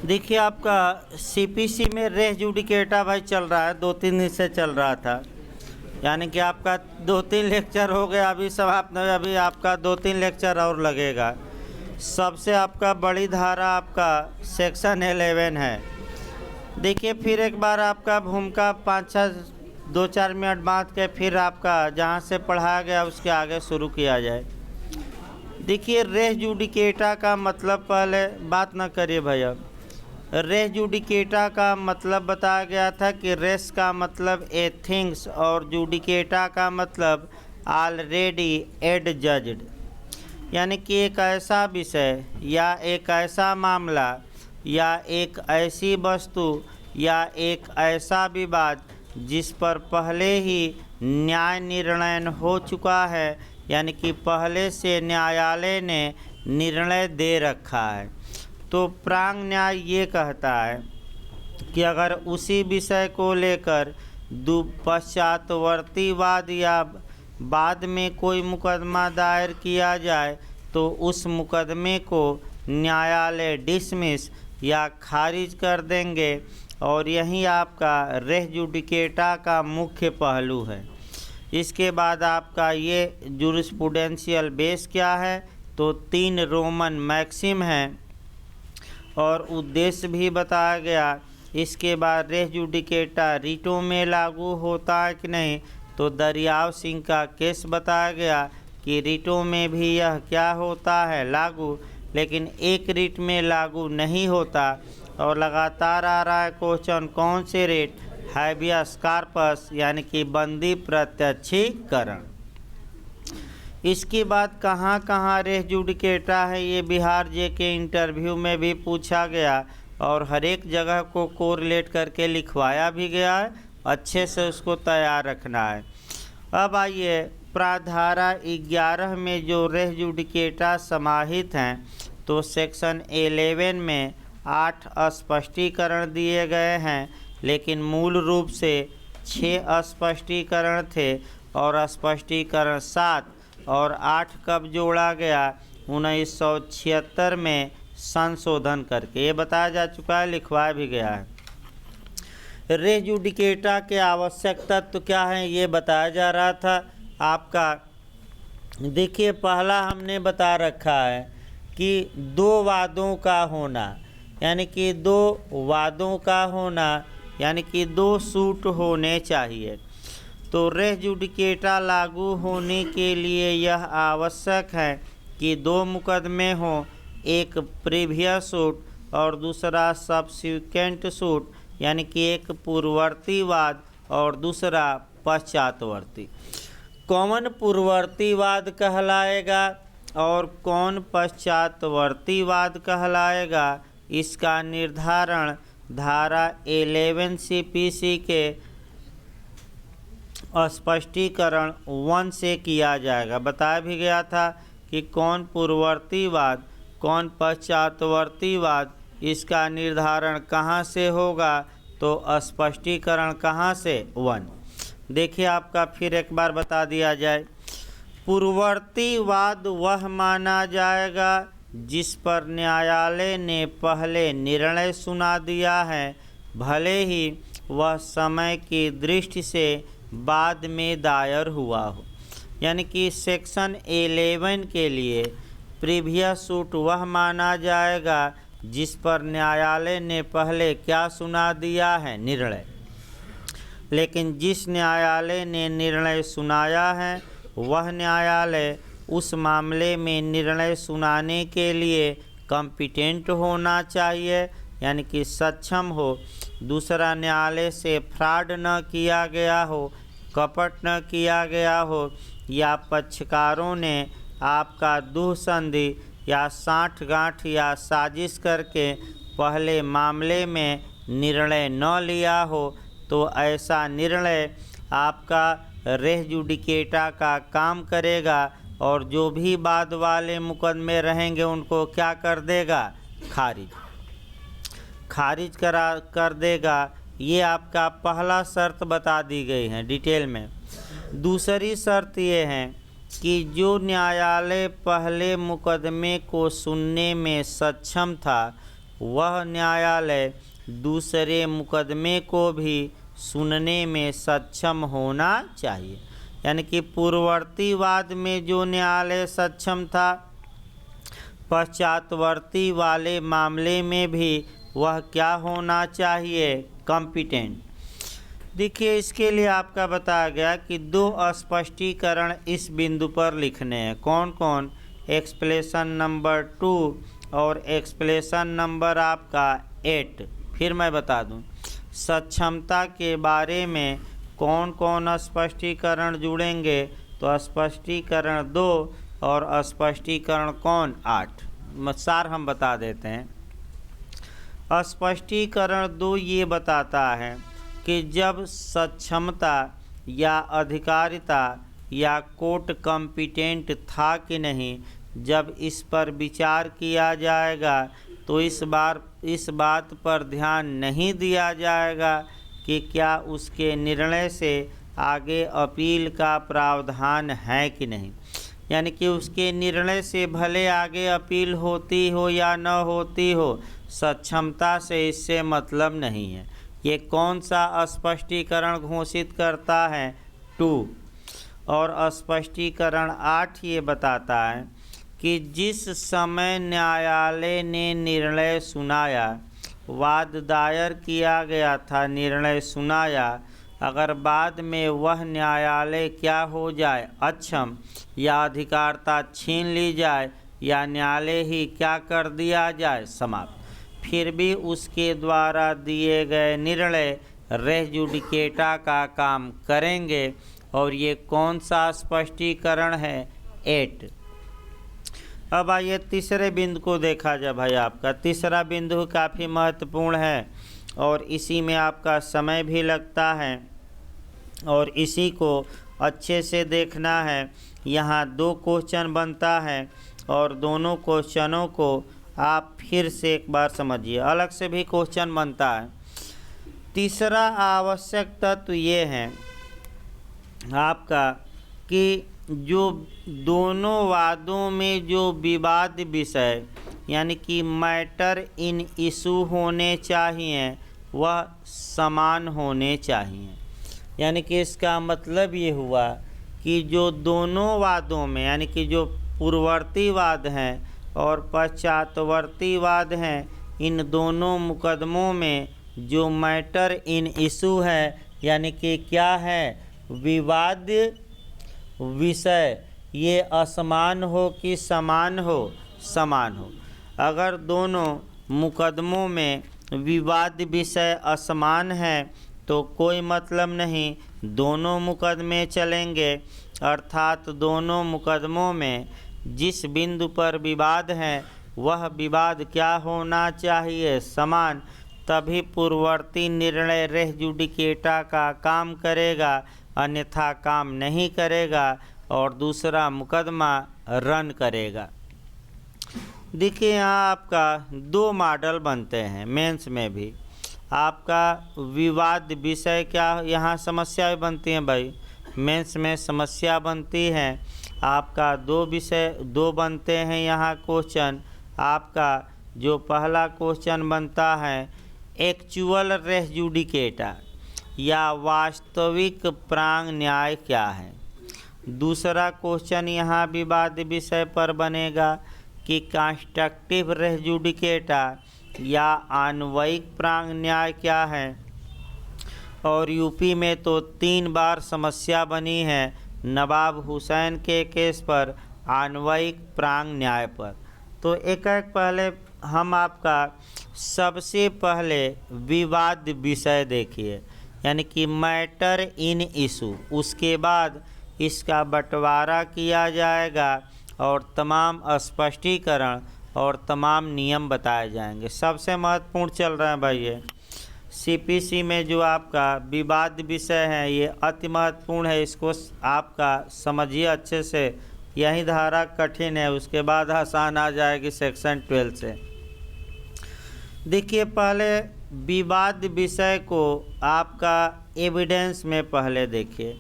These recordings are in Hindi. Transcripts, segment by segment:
देखिए आपका सीपीसी में रेस जुडिकेटा भाई चल रहा है, 2-3 दिन से चल रहा था। यानी कि आपका 2-3 लेक्चर हो गया, अभी समाप्त नहीं, अभी आपका 2-3 लेक्चर और लगेगा। सबसे आपका बड़ी धारा आपका सेक्शन 11 है। देखिए फिर एक बार आपका भूमिका 2-4 मिनट बाद के फिर आपका जहाँ से पढ़ाया गया उसके आगे शुरू किया जाए। देखिए रेस जुडिकेटा का मतलब, पहले बात ना करिए भाई। अब रेस जुडिकेटा का मतलब बताया गया था कि रेस का मतलब ए थिंग्स और जुडिकेटा का मतलब ऑलरेडी एडजज्ड, यानी कि एक ऐसा विषय या एक ऐसा मामला या एक ऐसी वस्तु या एक ऐसा विवाद जिस पर पहले ही न्याय निर्णय हो चुका है, यानी कि पहले से न्यायालय ने निर्णय दे रखा है। तो प्रांग न्याय ये कहता है कि अगर उसी विषय को लेकर पश्चातवर्ती वाद या बाद में कोई मुकदमा दायर किया जाए तो उस मुकदमे को न्यायालय डिसमिस या खारिज कर देंगे। और यही आपका रेस जुडिकेटा का मुख्य पहलू है। इसके बाद आपका ये जूरिस्प्रूडेंशियल बेस क्या है, तो 3 रोमन मैक्सिम हैं और उद्देश्य भी बताया गया। इसके बाद रेस जुडिकेटा रीटों में लागू होता है कि नहीं, तो दरियाव सिंह का केस बताया गया कि रीटों में भी यह क्या होता है, लागू, लेकिन एक रीट में लागू नहीं होता। और लगातार आ रहा है क्वेश्चन, कौन से रीट, हैबियस कॉर्पस यानी कि बंदी प्रत्यक्षीकरण। इसके बाद कहाँ कहाँ रेस जुडिकेटा है, ये बिहार जे के इंटरव्यू में भी पूछा गया और हर एक जगह को कोरिलेट करके लिखवाया भी गया है। अच्छे से उसको तैयार रखना है। अब आइए प्राधारा 11 में जो रेस जुडिकेटा समाहित हैं, तो सेक्शन 11 में 8 स्पष्टीकरण दिए गए हैं, लेकिन मूल रूप से 6 स्पष्टीकरण थे और स्पष्टीकरण 7 और 8 कब जोड़ा गया, 1976 में संशोधन करके। ये बताया जा चुका है, लिखवाया भी गया है। रेस जुडिकेटा के आवश्यक तत्व क्या हैं, ये बताया जा रहा था आपका। देखिए पहला हमने बता रखा है कि 2 वादों का होना, यानी कि 2 वादों का होना, यानी कि 2 सूट होने चाहिए। तो रेस जुडिकेटा लागू होने के लिए यह आवश्यक है कि 2 मुकदमे हों, एक प्रीवियस सूट और दूसरा सब्सिक्वेंट सूट, यानी कि एक पूर्ववर्ती वाद और दूसरा पश्चातवर्ती। कौन पूर्ववर्ती वाद कहलाएगा और कौन पश्चातवर्ती वाद कहलाएगा, इसका निर्धारण धारा 11 सीपीसी के स्पष्टीकरण 1 से किया जाएगा। बताया भी गया था कि कौन पूर्ववर्तीवाद कौन पश्चातवर्तीवाद, इसका निर्धारण कहाँ से होगा, तो स्पष्टीकरण कहाँ से, 1। देखिए आपका फिर एक बार बता दिया जाए। पूर्ववर्तीवाद वह माना जाएगा जिस पर न्यायालय ने पहले निर्णय सुना दिया है, भले ही वह समय की दृष्टि से बाद में दायर हुआ हो। यानी कि सेक्शन 11 के लिए प्रीवियस सूट वह माना जाएगा जिस पर न्यायालय ने पहले क्या सुना दिया है, निर्णय। लेकिन जिस न्यायालय ने निर्णय सुनाया है वह न्यायालय उस मामले में निर्णय सुनाने के लिए कॉम्पिटेंट होना चाहिए, यानी कि सक्षम हो। दूसरा, न्यायालय से फ्रॉड न किया गया हो, कपट न किया गया हो, या पक्षकारों ने आपका दुःसंधि या साठगांठ या साजिश करके पहले मामले में निर्णय न लिया हो, तो ऐसा निर्णय आपका रेस जुडिकेटा का काम करेगा और जो भी बाद वाले मुकदमे रहेंगे उनको क्या कर देगा, खारिज कर देगा। ये आपका पहला शर्त बता दी गई है डिटेल में। दूसरी शर्त ये है कि जो न्यायालय पहले मुकदमे को सुनने में सक्षम था वह न्यायालय दूसरे मुकदमे को भी सुनने में सक्षम होना चाहिए। यानी कि पूर्ववर्तीवाद में जो न्यायालय सक्षम था, पश्चातवर्ती वाले मामले में भी वह क्या होना चाहिए, कॉम्पिटेंट। देखिए, इसके लिए आपका बताया गया कि 2 स्पष्टीकरण इस बिंदु पर लिखने हैं। कौन कौन? एक्सप्लेनेशन नंबर 2 और एक्सप्लेनेशन नंबर आपका 8। फिर मैं बता दूं, सक्षमता के बारे में कौन कौन स्पष्टीकरण जुड़ेंगे, तो स्पष्टीकरण 2 और स्पष्टीकरण कौन 8। सार हम बता देते हैं। स्पष्टीकरण 2 ये बताता है कि जब सक्षमता या अधिकारिता या कोर्ट कॉम्पिटेंट था कि नहीं, जब इस पर विचार किया जाएगा तो इस बात पर ध्यान नहीं दिया जाएगा कि क्या उसके निर्णय से आगे अपील का प्रावधान है कि नहीं। यानी कि उसके निर्णय से भले आगे अपील होती हो या न होती हो, सक्षमता से इससे मतलब नहीं है। ये कौन सा स्पष्टीकरण घोषित करता है? 2। और स्पष्टीकरण 8 ये बताता है कि जिस समय न्यायालय ने निर्णय सुनाया, वाद दायर किया गया था, निर्णय सुनाया, अगर बाद में वह न्यायालय क्या हो जाए, अक्षम या अधिकारता छीन ली जाए या न्यायालय ही क्या कर दिया जाए, समाप्त, फिर भी उसके द्वारा दिए गए निर्णय रेस जुडिकेटा का काम करेंगे। और ये कौन सा स्पष्टीकरण है? 8। अब आइए तीसरे बिंदु को देखा जाए भाई। आपका तीसरा बिंदु काफ़ी महत्वपूर्ण है और इसी में आपका समय भी लगता है और इसी को अच्छे से देखना है। यहाँ 2 क्वेश्चन बनता है और दोनों क्वेश्चनों को आप फिर से एक बार समझिए। अलग से भी क्वेश्चन बनता है। तीसरा आवश्यक तत्व ये है आपका कि जो दोनों वादों में जो विवाद विषय यानी कि मैटर इन इशू होने चाहिए, वह समान होने चाहिए। यानी कि इसका मतलब ये हुआ कि जो दोनों वादों में यानी कि जो पूर्ववर्ती वाद हैं और पश्चातवर्ती वाद हैं, इन दोनों मुकदमों में जो मैटर इन इशू है यानी कि क्या है, विवाद विषय, ये असमान हो कि समान हो, समान हो। अगर दोनों मुकदमों में विवाद विषय असमान है तो कोई मतलब नहीं, दोनों मुकदमे चलेंगे। अर्थात दोनों मुकदमों में जिस बिंदु पर विवाद है वह विवाद क्या होना चाहिए, समान। तभी पूर्ववर्ती निर्णय रेस जुडिकेटा का काम करेगा, अन्यथा काम नहीं करेगा और दूसरा मुकदमा रन करेगा। देखिए, यहाँ आपका 2 मॉडल बनते हैं मेंस में भी। आपका विवाद विषय क्या यहाँ समस्या बनती है भाई, मेंस में समस्या बनती है। आपका 2 विषय 2 बनते हैं यहाँ क्वेश्चन। आपका जो पहला क्वेश्चन बनता है एक्चुअल रेस जुडिकेटा या वास्तविक प्रांग न्याय क्या है। दूसरा क्वेश्चन यहाँ विवाद विषय पर बनेगा कि कंस्ट्रक्टिव रेस जुडिकेटा या अन्वयिक प्रांग न्याय क्या है। और यूपी में तो 3 बार समस्या बनी है नवाब हुसैन के केस पर, अन्वयिक प्रांग न्याय पर। तो एक पहले हम आपका सबसे पहले विवाद विषय देखिए यानी कि मैटर इन इशू, उसके बाद इसका बंटवारा किया जाएगा और तमाम स्पष्टीकरण और तमाम नियम बताए जाएंगे। सबसे महत्वपूर्ण चल रहा है भाई ये सीपीसी में जो आपका विवाद विषय है, ये अति महत्वपूर्ण है। इसको आपका समझिए अच्छे से। यही धारा कठिन है, उसके बाद आसान आ जाएगी सेक्शन 12 से। देखिए, पहले विवाद विषय को आपका एविडेंस में पहले देखिए।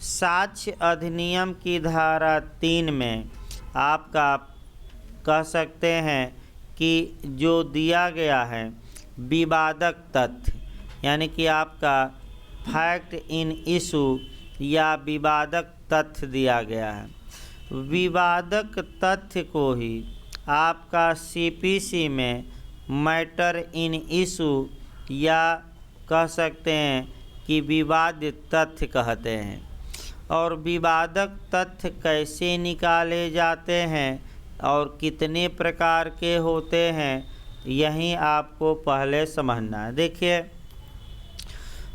साक्ष्य अधिनियम की धारा 3 में आपका कह सकते हैं कि जो दिया गया है विवादक तथ्य, यानी कि आपका फैक्ट इन इशू या विवादक तथ्य दिया गया है। विवादक तथ्य को ही आपका सीपीसी में मैटर इन इशू या कह सकते हैं कि विवादित तथ्य कहते हैं। और विवादक तथ्य कैसे निकाले जाते हैं और कितने प्रकार के होते हैं, यही आपको पहले समझना है। देखिए,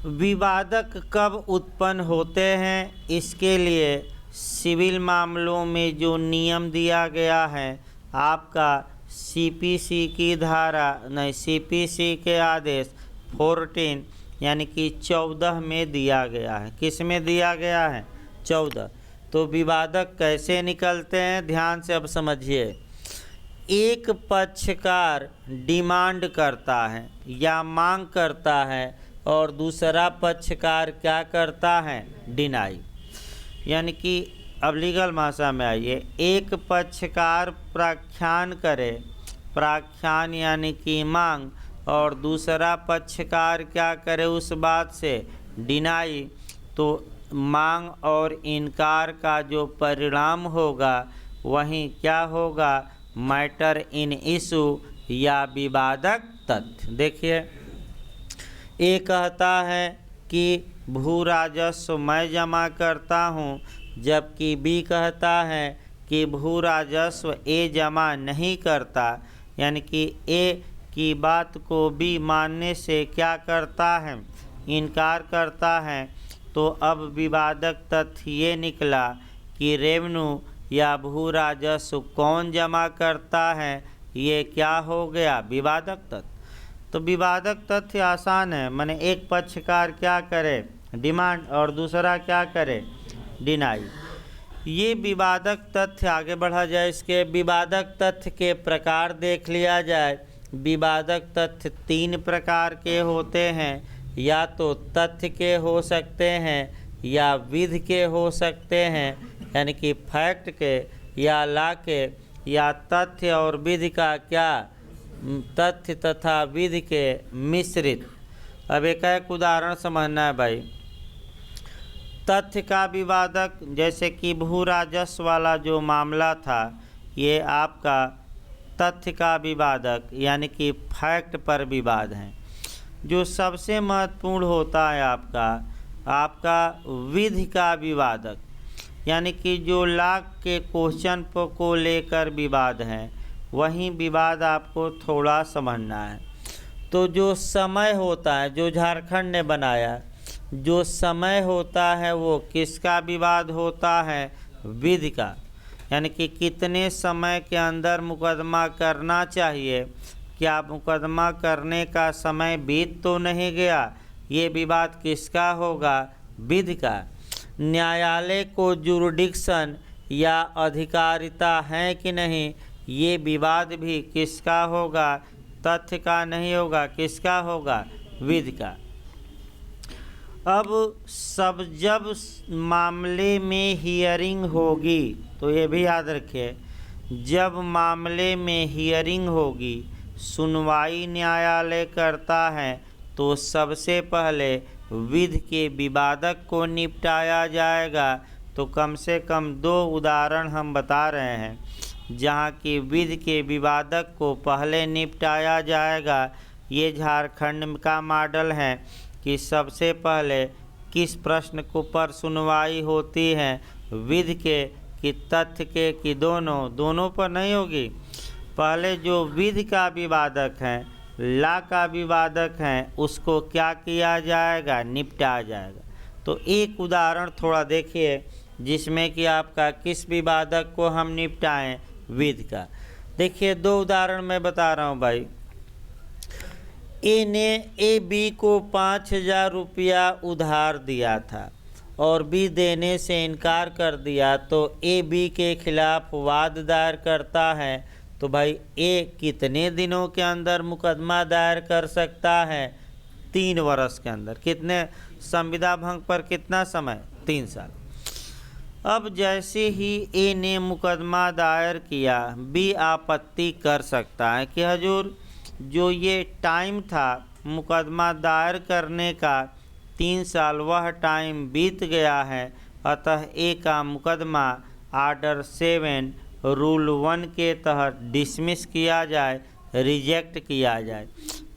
विवादक कब उत्पन्न होते हैं, इसके लिए सिविल मामलों में जो नियम दिया गया है आपका सीपीसी की धारा नहीं, सीपीसी के आदेश 14 यानी कि 14 में दिया गया है। किस में दिया गया है? 14। तो विवादक कैसे निकलते हैं, ध्यान से अब समझिए। एक पक्षकार डिमांड करता है या मांग करता है और दूसरा पक्षकार क्या करता है? डिनाई। यानी कि अब लीगल भाषा में आइए, एक पक्षकार प्राख्यान करे, प्राख्यान यानी कि मांग, और दूसरा पक्षकार क्या करे उस बात से? डिनाई। तो मांग और इनकार का जो परिणाम होगा वही क्या होगा? मैटर इन इशू या विवादक तथ्य। देखिए, ए कहता है कि भू राजस्व मैं जमा करता हूँ, जबकि बी कहता है कि भू राजस्व ए जमा नहीं करता, यानी कि ए की बात को बी मानने से क्या करता है? इनकार करता है। तो अब विवादक तथ्य ये निकला कि रेवेन्यू या भू राजस्व कौन जमा करता है, ये क्या हो गया? विवादक तथ्य। तो विवादक तथ्य आसान है, माने एक पक्षकार क्या करे? डिमांड, और दूसरा क्या करे? डिनाई। ये विवादक तथ्य आगे बढ़ा जाए, इसके विवादक तथ्य के प्रकार देख लिया जाए। विवादक तथ्य 3 प्रकार के होते हैं, या तो तथ्य के हो सकते हैं या विधि के हो सकते हैं, यानी कि फैक्ट के या लॉ के, या तथ्य और विधि का क्या? तथ्य तथा विधि के मिश्रित। अब एक उदाहरण समझना है भाई। तथ्य का विवादक, जैसे कि भू राजस्व वाला जो मामला था, ये आपका तथ्य का विवादक यानी कि फैक्ट पर विवाद है। जो सबसे महत्वपूर्ण होता है आपका विधि का विवादक, यानी कि जो लॉ के क्वेश्चन को लेकर विवाद है, वही विवाद आपको थोड़ा समझना है। तो जो समय होता है, जो झारखंड ने बनाया, जो समय होता है वो किसका विवाद होता है? विधि का। यानी कि कितने समय के अंदर मुकदमा करना चाहिए, क्या मुकदमा करने का समय बीत तो नहीं गया, ये विवाद किसका होगा? विधि का। न्यायालय को जुरिडिक्शन या अधिकारिता है कि नहीं, ये विवाद भी किसका होगा? तथ्य का नहीं होगा, किसका होगा? विधि का। अब जब मामले में हियरिंग होगी, तो ये भी याद रखिए, जब मामले में हियरिंग होगी, सुनवाई न्यायालय करता है, तो सबसे पहले विधि के विवादक को निपटाया जाएगा। तो कम से कम 2 उदाहरण हम बता रहे हैं जहाँ की विधि के विवादक को पहले निपटाया जाएगा। ये झारखंड का मॉडल है कि सबसे पहले किस प्रश्न को पर सुनवाई होती है, विधि के कि तथ्य के कि दोनों पर नहीं होगी। पहले जो विधि का विवादक है, लॉ का विवादक है, उसको क्या किया जाएगा? निपटाया जाएगा। तो एक उदाहरण थोड़ा देखिए जिसमें कि आपका किस विवादक को हम निपटाएं? विधि का। देखिए 2 उदाहरण मैं बता रहा हूँ भाई। ए ने ए बी को 5,000 रुपया उधार दिया था और बी देने से इनकार कर दिया, तो ए बी के खिलाफ वाद दायर करता है। तो भाई ए कितने दिनों के अंदर मुकदमा दायर कर सकता है? 3 वर्ष के अंदर। कितने? संविदा भंग पर कितना समय? 3 साल। अब जैसे ही ए ने मुकदमा दायर किया, बी आपत्ति कर सकता है कि हजूर जो ये टाइम था मुकदमा दायर करने का 3 साल, वह टाइम बीत गया है, अतः ए का मुकदमा आर्डर 7 रूल 1 के तहत डिसमिस किया जाए, रिजेक्ट किया जाए।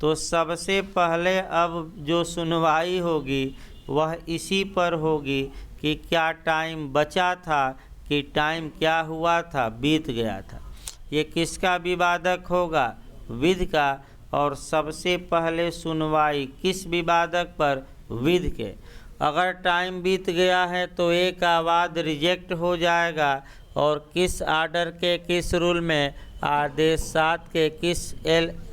तो सबसे पहले अब जो सुनवाई होगी वह इसी पर होगी कि क्या टाइम बचा था कि टाइम क्या हुआ था, बीत गया था। ये किसका विवादक होगा? विध का। और सबसे पहले सुनवाई किस विवादक पर? विध के। अगर टाइम बीत गया है तो ए का वाद रिजेक्ट हो जाएगा। और किस आर्डर के किस रूल में? आदेश 7 के किस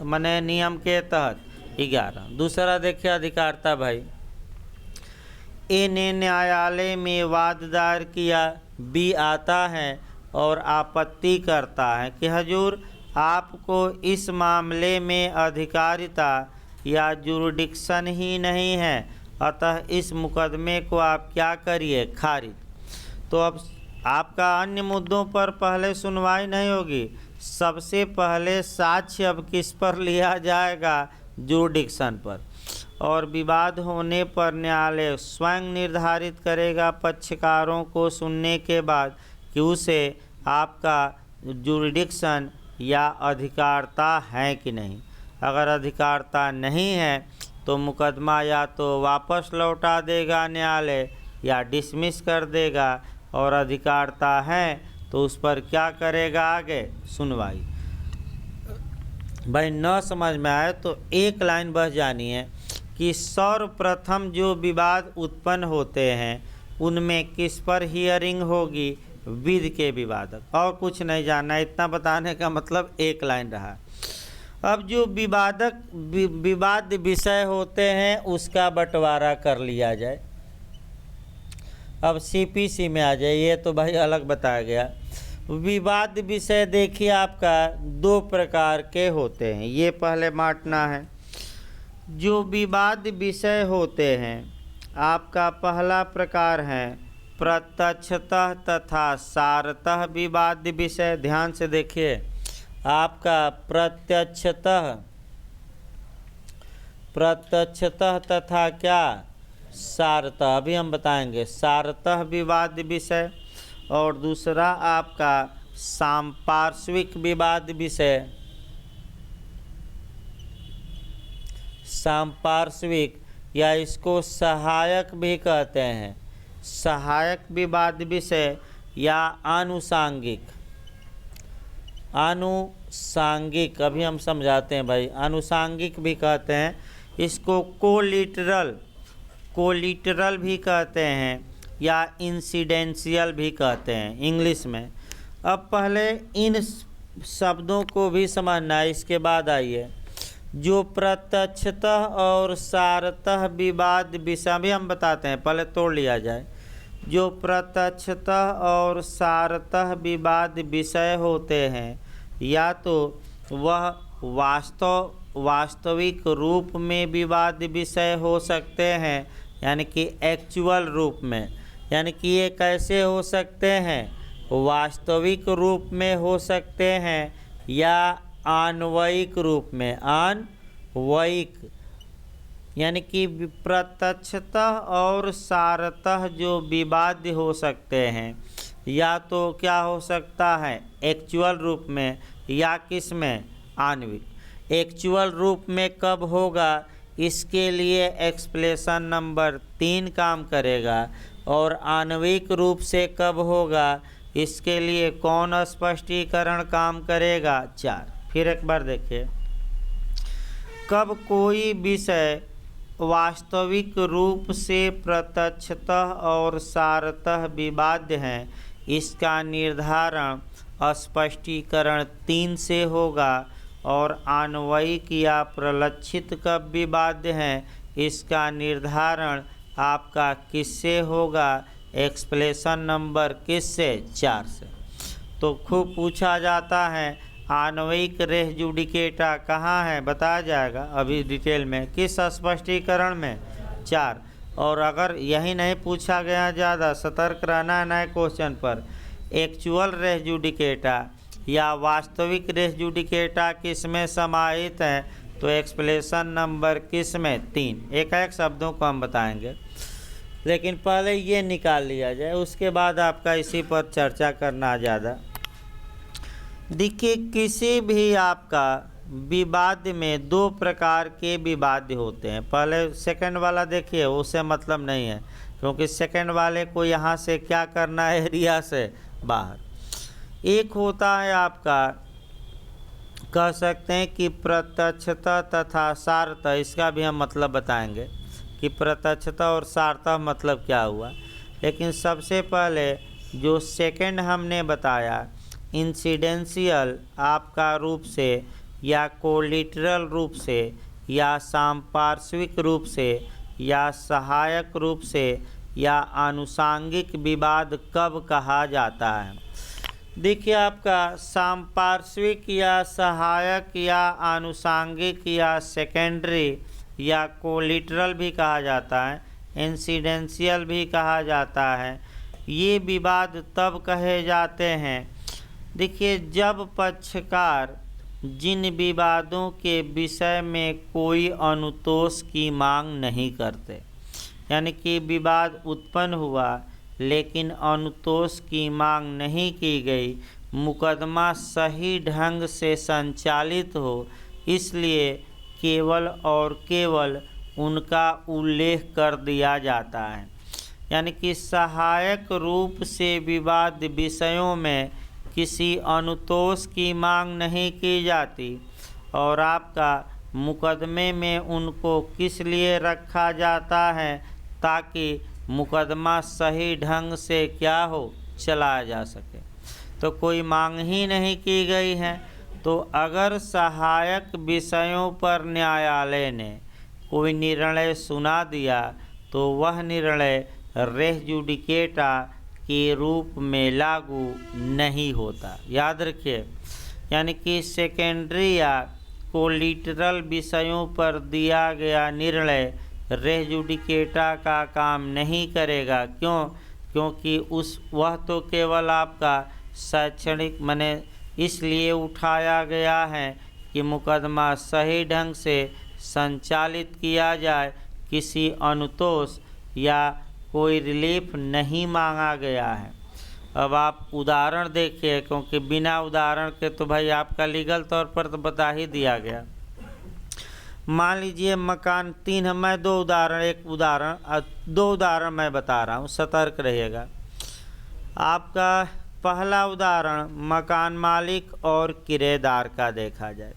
माने नियम के तहत? 11। दूसरा देखिए अधिकारता भाई। ए ने न्यायालय में वाद दायर किया, बी आता है और आपत्ति करता है कि हजूर आपको इस मामले में अधिकारिता या जुरिडिक्शन ही नहीं है, अतः इस मुकदमे को आप क्या करिए? खारिज। तो अब आपका अन्य मुद्दों पर पहले सुनवाई नहीं होगी। सबसे पहले साक्ष्य अब किस पर लिया जाएगा? जुरिडिक्शन पर। और विवाद होने पर न्यायालय स्वयं निर्धारित करेगा पक्षकारों को सुनने के बाद कि उसे आपका जुरिडिक्शन या अधिकारता है कि नहीं। अगर अधिकारता नहीं है तो मुकदमा या तो वापस लौटा देगा न्यायालय या डिसमिस कर देगा, और अधिकारता है तो उस पर क्या करेगा? आगे सुनवाई। भाई न समझ में आए तो एक लाइन बस जानी है कि सर्वप्रथम जो विवाद उत्पन्न होते हैं उनमें किस पर हियरिंग होगी? विध के विवादक। और कुछ नहीं जानना, इतना बताने का मतलब एक लाइन रहा। अब जो विवाद विषय होते हैं उसका बंटवारा कर लिया जाए। अब सीपीसी में आ जाए, ये तो भाई अलग बताया गया। विवाद विषय देखिए आपका 2 प्रकार के होते हैं, ये पहले बांटना है। जो विवाद विषय होते हैं आपका पहला प्रकार है प्रत्यक्षतः तथा सारतः विवाद विषय। ध्यान से देखिए, आपका प्रत्यक्षतः तथा क्या? सारतः। अभी हम बताएंगे सारतः विवाद विषय। और दूसरा आपका सांपार्श्विक विवाद विषय। सांपार्श्विक या इसको सहायक भी कहते हैं, सहायक विवाद विषय या आनुषांगिक। अभी हम समझाते हैं भाई। आनुषांगिक भी कहते हैं इसको, कोलिटरल भी कहते हैं या इंसिडेंशियल भी कहते हैं इंग्लिश में। अब पहले इन शब्दों को भी समझना है, इसके बाद आइए जो प्रत्यक्षतः और सारतः विवाद विषय भी हम बताते हैं, पहले तोड़ लिया जाए। जो प्रत्यक्षतः और सारतः विवाद विषय होते हैं या तो वह वास्तविक रूप में विवाद विषय हो सकते हैं, यानी कि एक्चुअल रूप में। यानी कि ये कैसे हो सकते हैं? वास्तविक रूप में हो सकते हैं या आणविक रूप में। आणविक यानी कि प्रत्यक्षतः और सारतः जो विवाद हो सकते हैं या तो क्या हो सकता है? एक्चुअल रूप में या किस में? आणविक। एक्चुअल रूप में कब होगा? इसके लिए एक्सप्लेनेशन नंबर 3 काम करेगा। और आणविक रूप से कब होगा? इसके लिए कौन स्पष्टीकरण काम करेगा? 4। फिर एक बार देखिए, कब कोई विषय वास्तविक रूप से प्रत्यक्षतः और सारतः विवाद्य है, इसका निर्धारण स्पष्टीकरण 3 से होगा। और आणविक या प्रलक्षित कब विवाद्य है, इसका निर्धारण आपका किससे होगा? एक्सप्लेनेशन नंबर किससे? 4 से। तो खूब पूछा जाता है आणविक रेस जुडिकेटा कहाँ है? बताया जाएगा अभी डिटेल में। किस स्पष्टीकरण में? 4। और अगर यही नहीं पूछा गया ज़्यादा सतर्क रहना है नए क्वेश्चन पर, एक्चुअल रेस जुडिकेटा या वास्तविक रेस जुडिकेटा किस में समाहित है, तो एक्सप्लेनेशन नंबर किस में 3। एक एक शब्दों को हम बताएंगे, लेकिन पहले ये निकाल लिया जाए, उसके बाद आपका इसी पर चर्चा करना ज़्यादा। देखिए किसी भी आपका विवाद में 2 प्रकार के विवाद होते हैं। पहले सेकंड वाला देखिए, उससे मतलब नहीं है, क्योंकि सेकंड वाले को यहाँ से क्या करना है, एरिया से बाहर। एक होता है आपका, कह सकते हैं कि प्रत्यक्षता तथा सारता, इसका भी हम मतलब बताएंगे कि प्रत्यक्षता और सारता मतलब क्या हुआ। लेकिन सबसे पहले जो सेकंड हमने बताया, इंसिडेंशियल आपका रूप से या कोलिटरल रूप से या सांपार्श्विक रूप से या सहायक रूप से या आनुषंगिक विवाद कब कहा जाता है। देखिए आपका सांपार्श्विक या सहायक या आनुषंगिक या सेकेंडरी या कोलिटरल भी कहा जाता है, इंसिडेंशियल भी कहा जाता है। ये विवाद तब कहे जाते हैं, देखिए जब पक्षकार जिन विवादों के विषय में कोई अनुतोष की मांग नहीं करते, यानी कि विवाद उत्पन्न हुआ लेकिन अनुतोष की मांग नहीं की गई, मुकदमा सही ढंग से संचालित हो, इसलिए केवल और केवल उनका उल्लेख कर दिया जाता है। यानी कि सहायक रूप से विवाद विषयों में किसी अनुतोष की मांग नहीं की जाती, और आपका मुकदमे में उनको किस लिए रखा जाता है, ताकि मुकदमा सही ढंग से क्या हो, चलाया जा सके। तो कोई मांग ही नहीं की गई है, तो अगर सहायक विषयों पर न्यायालय ने कोई निर्णय सुना दिया तो वह निर्णय रेस जुडिकेटा के रूप में लागू नहीं होता। याद रखिए, यानी कि सेकेंडरी या कोलिटरल विषयों पर दिया गया निर्णय रेस जुडिकेटा का काम नहीं करेगा। क्यों? क्योंकि वह तो केवल आपका शैक्षणिक माने इसलिए उठाया गया है कि मुकदमा सही ढंग से संचालित किया जाए, किसी अनुतोष या कोई रिलीफ नहीं मांगा गया है। अब आप उदाहरण देखिए, क्योंकि बिना उदाहरण के तो भाई आपका लीगल तौर पर तो बता ही दिया गया। मान लीजिए मकान 3 है, मैं 2 उदाहरण मैं बता रहा हूँ, सतर्क रहिएगा। आपका पहला उदाहरण मकान मालिक और किराएदार का देखा जाए।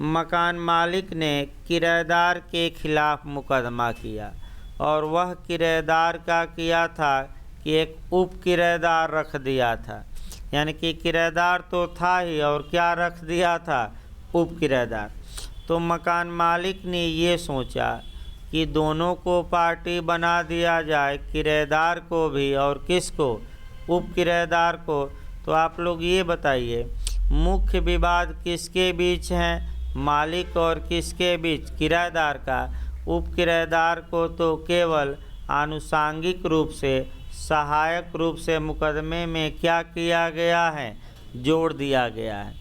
मकान मालिक ने किराएदार के खिलाफ मुकदमा किया, और वह किराएदार का किया था कि एक उप किराएदार रख दिया था, यानी कि किराएदार तो था ही और क्या रख दिया था, उप किराएदार। तो मकान मालिक ने ये सोचा कि दोनों को पार्टी बना दिया जाए, किराएदार को भी और किसको, उप किराएदार को। तो आप लोग ये बताइए, मुख्य विवाद किसके बीच है, मालिक और किसके बीच, किराएदार का। उप किराएदार को तो केवल आनुषंगिक रूप से, सहायक रूप से मुकदमे में क्या किया गया है, जोड़ दिया गया है।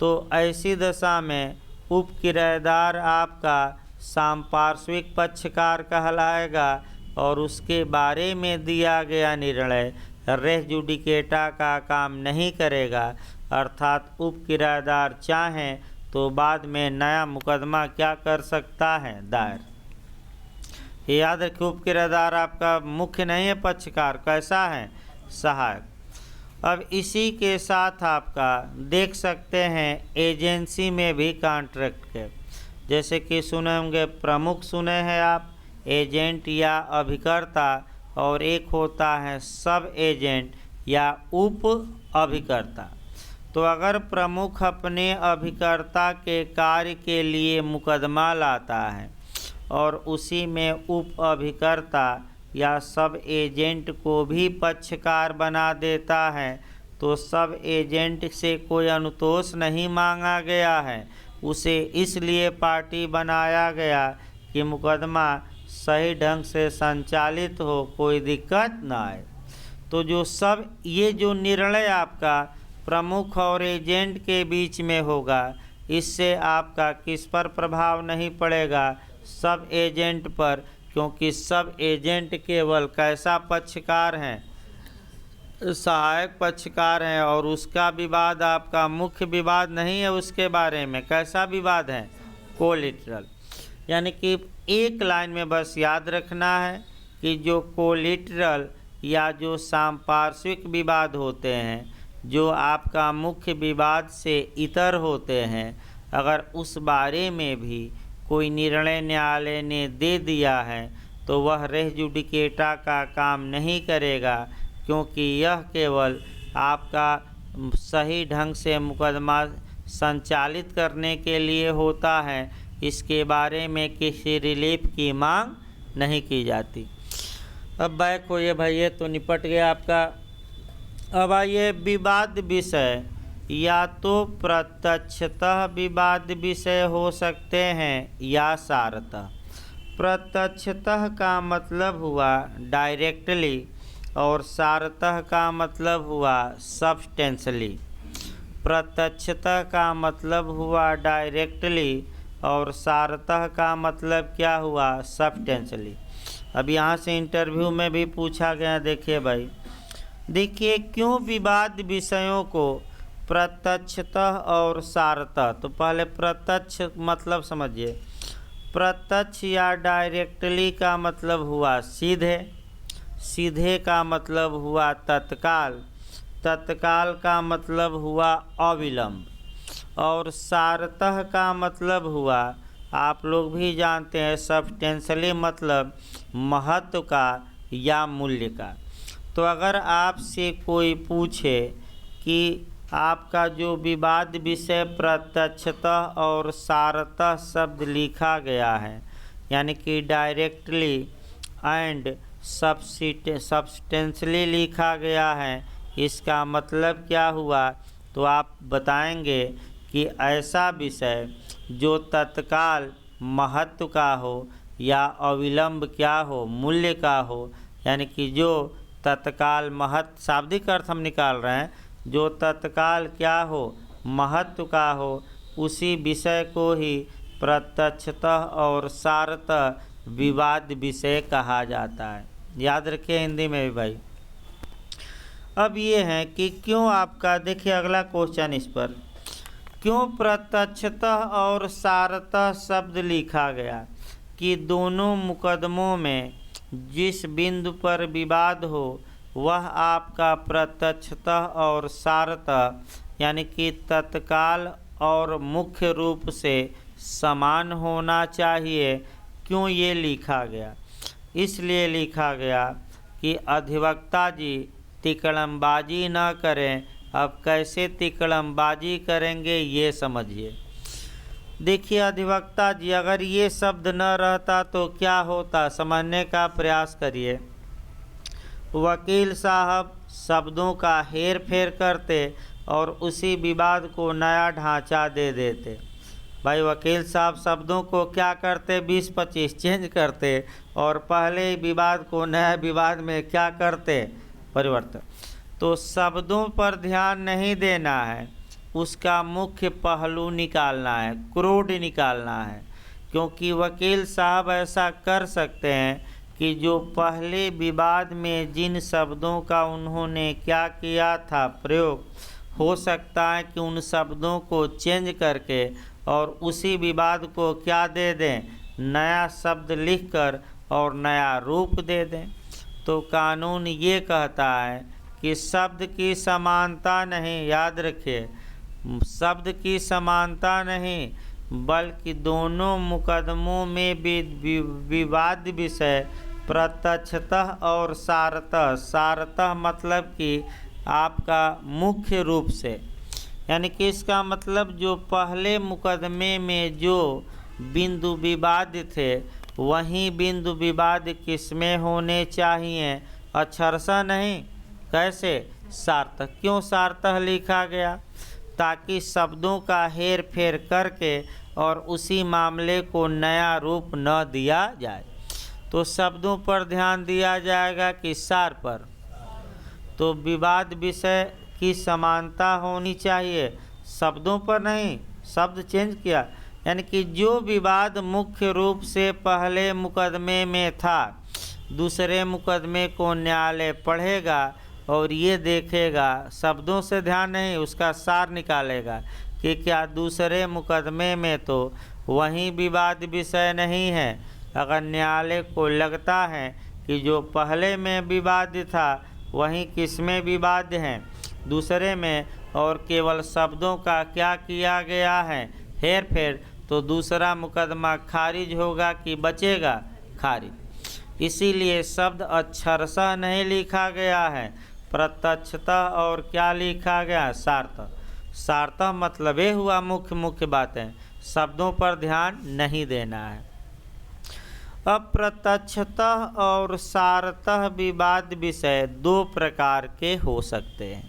तो ऐसी दशा में उप किराएदार आपका सांपार्श्विक पक्षकार कहलाएगा, और उसके बारे में दिया गया निर्णय रेस जुडिकेटा का काम नहीं करेगा। अर्थात उप किराएदार चाहें तो बाद में नया मुकदमा क्या कर सकता है, दायर। याद रखिए, उप किराएदार आपका मुख्य नहीं है पक्षकार, कैसा है, सहायक। अब इसी के साथ आपका देख सकते हैं एजेंसी में भी कॉन्ट्रैक्ट के, जैसे कि सुने होंगे, प्रमुख सुने हैं आप, एजेंट या अभिकर्ता, और एक होता है सब एजेंट या उप अभिकर्ता। तो अगर प्रमुख अपने अभिकर्ता के कार्य के लिए मुकदमा लाता है और उसी में उप अभिकर्ता या सब एजेंट को भी पक्षकार बना देता है, तो सब एजेंट से कोई अनुतोष नहीं मांगा गया है, उसे इसलिए पार्टी बनाया गया कि मुकदमा सही ढंग से संचालित हो, कोई दिक्कत ना आए। तो जो सब ये जो निर्णय आपका प्रमुख और एजेंट के बीच में होगा, इससे आपका किस पर प्रभाव नहीं पड़ेगा, सब एजेंट पर, क्योंकि सब एजेंट केवल कैसा पक्षकार हैं, सहायक पक्षकार हैं, और उसका विवाद आपका मुख्य विवाद नहीं है उसके बारे में। कैसा विवाद है? कोलिटरल। यानी कि एक लाइन में बस याद रखना है कि जो कोलिटरल या जो सांपार्श्विक विवाद होते हैं, जो आपका मुख्य विवाद से इतर होते हैं, अगर उस बारे में भी कोई निर्णय न्यायालय ने दे दिया है तो वह रेस जुडिकेटा का काम नहीं करेगा, क्योंकि यह केवल आपका सही ढंग से मुकदमा संचालित करने के लिए होता है। इसके बारे में किसी रिलीफ की मांग नहीं की जाती। अब बैक होइए भाई, ये तो निपट गया आपका। अब आइए विवाद विषय। या तो प्रत्यक्षतः विवाद विषय हो सकते हैं या सारतः। प्रत्यक्षतः का मतलब हुआ डायरेक्टली और सारतः का मतलब हुआ सब्सटेंशली। प्रत्यक्षतः का मतलब हुआ डायरेक्टली और सारतः का मतलब क्या हुआ? सब्सटेंशली। अब यहाँ से इंटरव्यू में भी पूछा गया, देखिए भाई, देखिए क्यों विवाद विषयों को प्रत्यक्षतः और सारतः। तो पहले प्रत्यक्ष मतलब समझिए। प्रत्यक्ष या डायरेक्टली का मतलब हुआ सीधे, सीधे का मतलब हुआ तत्काल, तत्काल का मतलब हुआ अविलंब, और सारतः का मतलब हुआ, आप लोग भी जानते हैं, सब्सटेंशली मतलब महत्व का या मूल्य का। तो अगर आपसे कोई पूछे कि आपका जो विवाद विषय प्रत्यक्षतः और सारतः शब्द लिखा गया है, यानी कि डायरेक्टली एंड सब्सटेंशली लिखा गया है, इसका मतलब क्या हुआ? तो आप बताएंगे कि ऐसा विषय जो तत्काल महत्व का हो या अविलंब क्या हो, मूल्य का हो, यानी कि जो तत्काल महत्व, शाब्दिक अर्थ हम निकाल रहे हैं, जो तत्काल क्या हो, महत्व का हो, उसी विषय को ही प्रत्यक्षतः और सारतः विवाद विषय कहा जाता है। याद रखिए हिंदी में भी भाई। अब ये है कि क्यों आपका, देखिए अगला क्वेश्चन इस पर, क्यों प्रत्यक्षतः और सारतः शब्द लिखा गया? कि दोनों मुकदमों में जिस बिंदु पर विवाद हो वह आपका प्रत्यक्षतः और सारतः, यानी कि तत्काल और मुख्य रूप से समान होना चाहिए। क्यों ये लिखा गया? इसलिए लिखा गया कि अधिवक्ता जी तिकड़मबाजी न करें। अब कैसे तिकड़मबाजी करेंगे ये समझिए। देखिए अधिवक्ता जी, अगर ये शब्द न रहता तो क्या होता, समझने का प्रयास करिए। वकील साहब शब्दों का हेर फेर करते और उसी विवाद को नया ढांचा दे देते। भाई वकील साहब शब्दों को क्या करते, 20-25 चेंज करते और पहले विवाद को नया विवाद में क्या करते, परिवर्तन। तो शब्दों पर ध्यान नहीं देना है, उसका मुख्य पहलू निकालना है, क्रोड निकालना है। क्योंकि वकील साहब ऐसा कर सकते हैं कि जो पहले विवाद में जिन शब्दों का उन्होंने क्या किया था प्रयोग, हो सकता है कि उन शब्दों को चेंज करके और उसी विवाद को क्या दे दें, नया शब्द लिखकर और नया रूप दे दें। तो कानून ये कहता है कि शब्द की समानता नहीं, याद रखिए, शब्द की समानता नहीं, बल्कि दोनों मुकदमों में विवाद विषय प्रत्यक्षतः और सारतः, सारतः मतलब कि आपका मुख्य रूप से, यानी कि इसका मतलब जो पहले मुकदमे में जो बिंदु विवाद थे वहीं बिंदु विवाद किसमें होने चाहिए, अक्षरशः नहीं। कैसे? सारतः। क्यों सारतः लिखा गया? ताकि शब्दों का हेर फेर करके और उसी मामले को नया रूप न दिया जाए। तो शब्दों पर ध्यान दिया जाएगा कि सार पर। तो विवाद विषय की समानता होनी चाहिए, शब्दों पर नहीं। शब्द चेंज किया, यानी कि जो विवाद मुख्य रूप से पहले मुकदमे में था, दूसरे मुकदमे को न्यायालय पढ़ेगा और ये देखेगा, शब्दों से ध्यान नहीं, उसका सार निकालेगा कि क्या दूसरे मुकदमे में तो वही विवाद विषय नहीं है। अगर न्यायालय को लगता है कि जो पहले में विवाद था वही किसमें विवाद है, दूसरे में, और केवल शब्दों का क्या किया गया है हेर फेर, तो दूसरा मुकदमा खारिज होगा कि बचेगा, खारिज। इसीलिए शब्द अक्षरशः नहीं लिखा गया है, प्रत्यक्षतः और क्या लिखा गया, सार्थः। सार्थः मतलब ये हुआ मुख्य बातें, शब्दों पर ध्यान नहीं देना है। अप्रत्यक्षतः और सारतः विवाद विषय दो प्रकार के हो सकते हैं।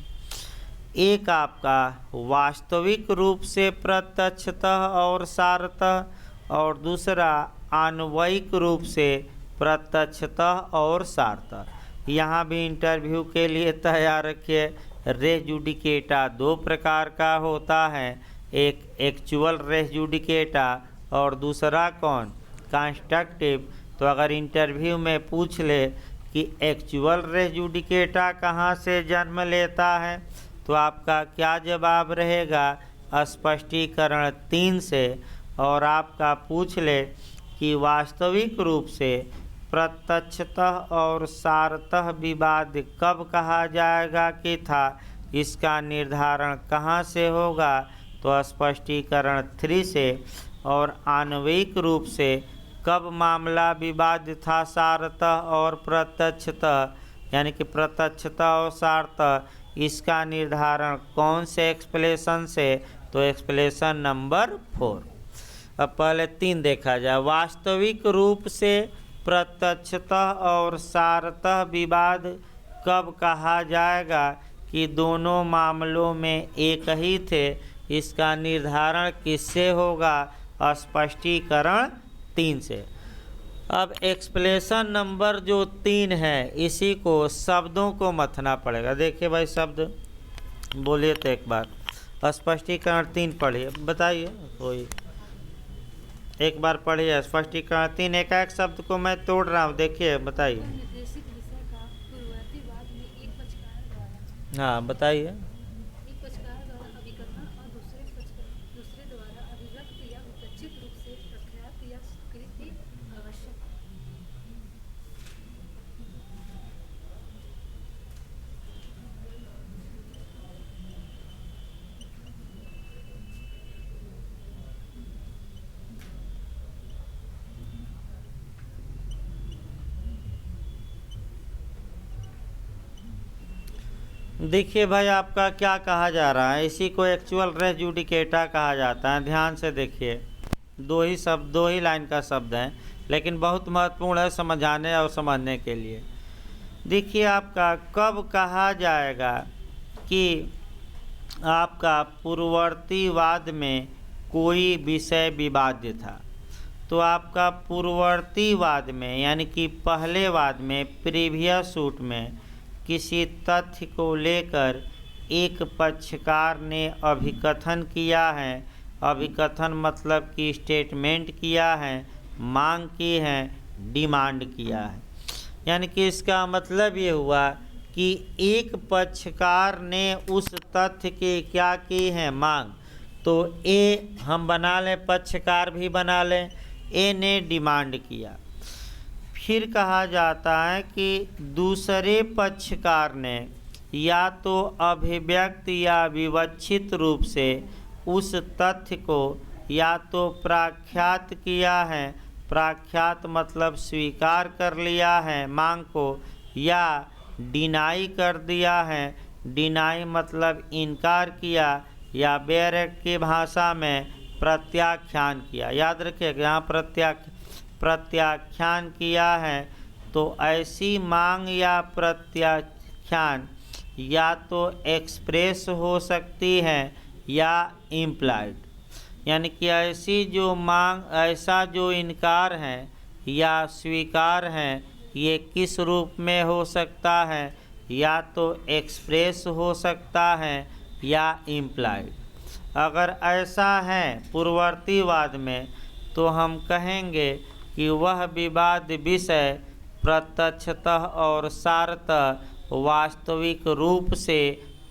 एक आपका वास्तविक रूप से प्रत्यक्षतः और सारतः, और दूसरा आन्वयिक रूप से प्रत्यक्षतः और सारतः। यहाँ भी इंटरव्यू के लिए तैयार रखिए। रेस जुडिकेटा दो प्रकार का होता है, एक एक्चुअल रेस जुडिकेटा और दूसरा कौन, कंस्ट्रक्टिव। तो अगर इंटरव्यू में पूछ ले कि एक्चुअल रेस जुडिकेटा कहाँ से जन्म लेता है, तो आपका क्या जवाब रहेगा, स्पष्टीकरण 3 से। और आपका पूछ ले कि वास्तविक रूप से प्रत्यक्षतः और सारतः विवाद कब कहा जाएगा कि था, इसका निर्धारण कहाँ से होगा, तो स्पष्टीकरण 3 से। और आन्वयिक रूप से कब मामला विवाद था सारतः और प्रत्यक्षतः, यानी कि प्रत्यक्षतः और सारतः, इसका निर्धारण कौन से एक्सप्लेशन से, तो एक्सप्लेशन नंबर 4। अब पहले 3 देखा जाए। वास्तविक रूप से प्रत्यक्षतः और सारतः विवाद कब कहा जाएगा कि दोनों मामलों में एक ही थे, इसका निर्धारण किससे होगा, स्पष्टीकरण 3 से। अब एक्सप्लेशन नंबर जो 3 है, इसी को शब्दों को मथना पड़ेगा। देखिए भाई, शब्द बोलिए तो एक बार, स्पष्टीकरण 3 पढ़िए, बताइए कोई एक बार पढ़िए स्पष्टीकरण 3। एक शब्द को मैं तोड़ रहा हूँ, देखिए बताइए। हाँ बताइए। एक पक्षकार द्वारा अभिकथन और दूसरे द्वारा अभिव्यक्त या उपेक्षित रूप से प्रख्यात या स्वीकृति आवश्यक। देखिए भाई, आपका क्या कहा जा रहा है, इसी को एक्चुअल रेस जुडिकेटा कहा जाता है। ध्यान से देखिए, दो ही लाइन का शब्द है, लेकिन बहुत महत्वपूर्ण है समझाने और समझने के लिए। देखिए, आपका कब कहा जाएगा कि आपका पूर्ववर्ती वाद में कोई विषय विवाद्य था, तो आपका पूर्ववर्ती वाद में, यानी कि पहले वाद में, प्रीवियस सूट में किसी तथ्य को लेकर एक पक्षकार ने अभिकथन किया है। अभिकथन मतलब कि स्टेटमेंट किया है, मांग की है, डिमांड किया है। यानी कि इसका मतलब ये हुआ कि एक पक्षकार ने उस तथ्य की क्या की है, मांग। तो ए हम बना लें, पक्षकार भी बना लें, ए ने डिमांड किया। फिर कहा जाता है कि दूसरे पक्षकार ने या तो अभिव्यक्त या विवक्षित रूप से उस तथ्य को या तो प्रख्यात किया है, प्रख्यात मतलब स्वीकार कर लिया है मांग को, या डिनाई कर दिया है, डिनाई मतलब इनकार किया, या बैरक की भाषा में प्रत्याख्यान किया। याद रखिए, यहाँ प्रत्याख्यान किया है। तो ऐसी मांग या प्रत्याख्यान या तो एक्सप्रेस हो सकती है या इम्प्लाइड, यानी कि ऐसी जो मांग, ऐसा जो इनकार है या स्वीकार हैं, ये किस रूप में हो सकता है? या तो एक्सप्रेस हो सकता है या इम्प्लाइड। अगर ऐसा है पूर्ववर्तीवाद में, तो हम कहेंगे कि वह विवाद विषय प्रत्यक्षतः और सारतः वास्तविक रूप से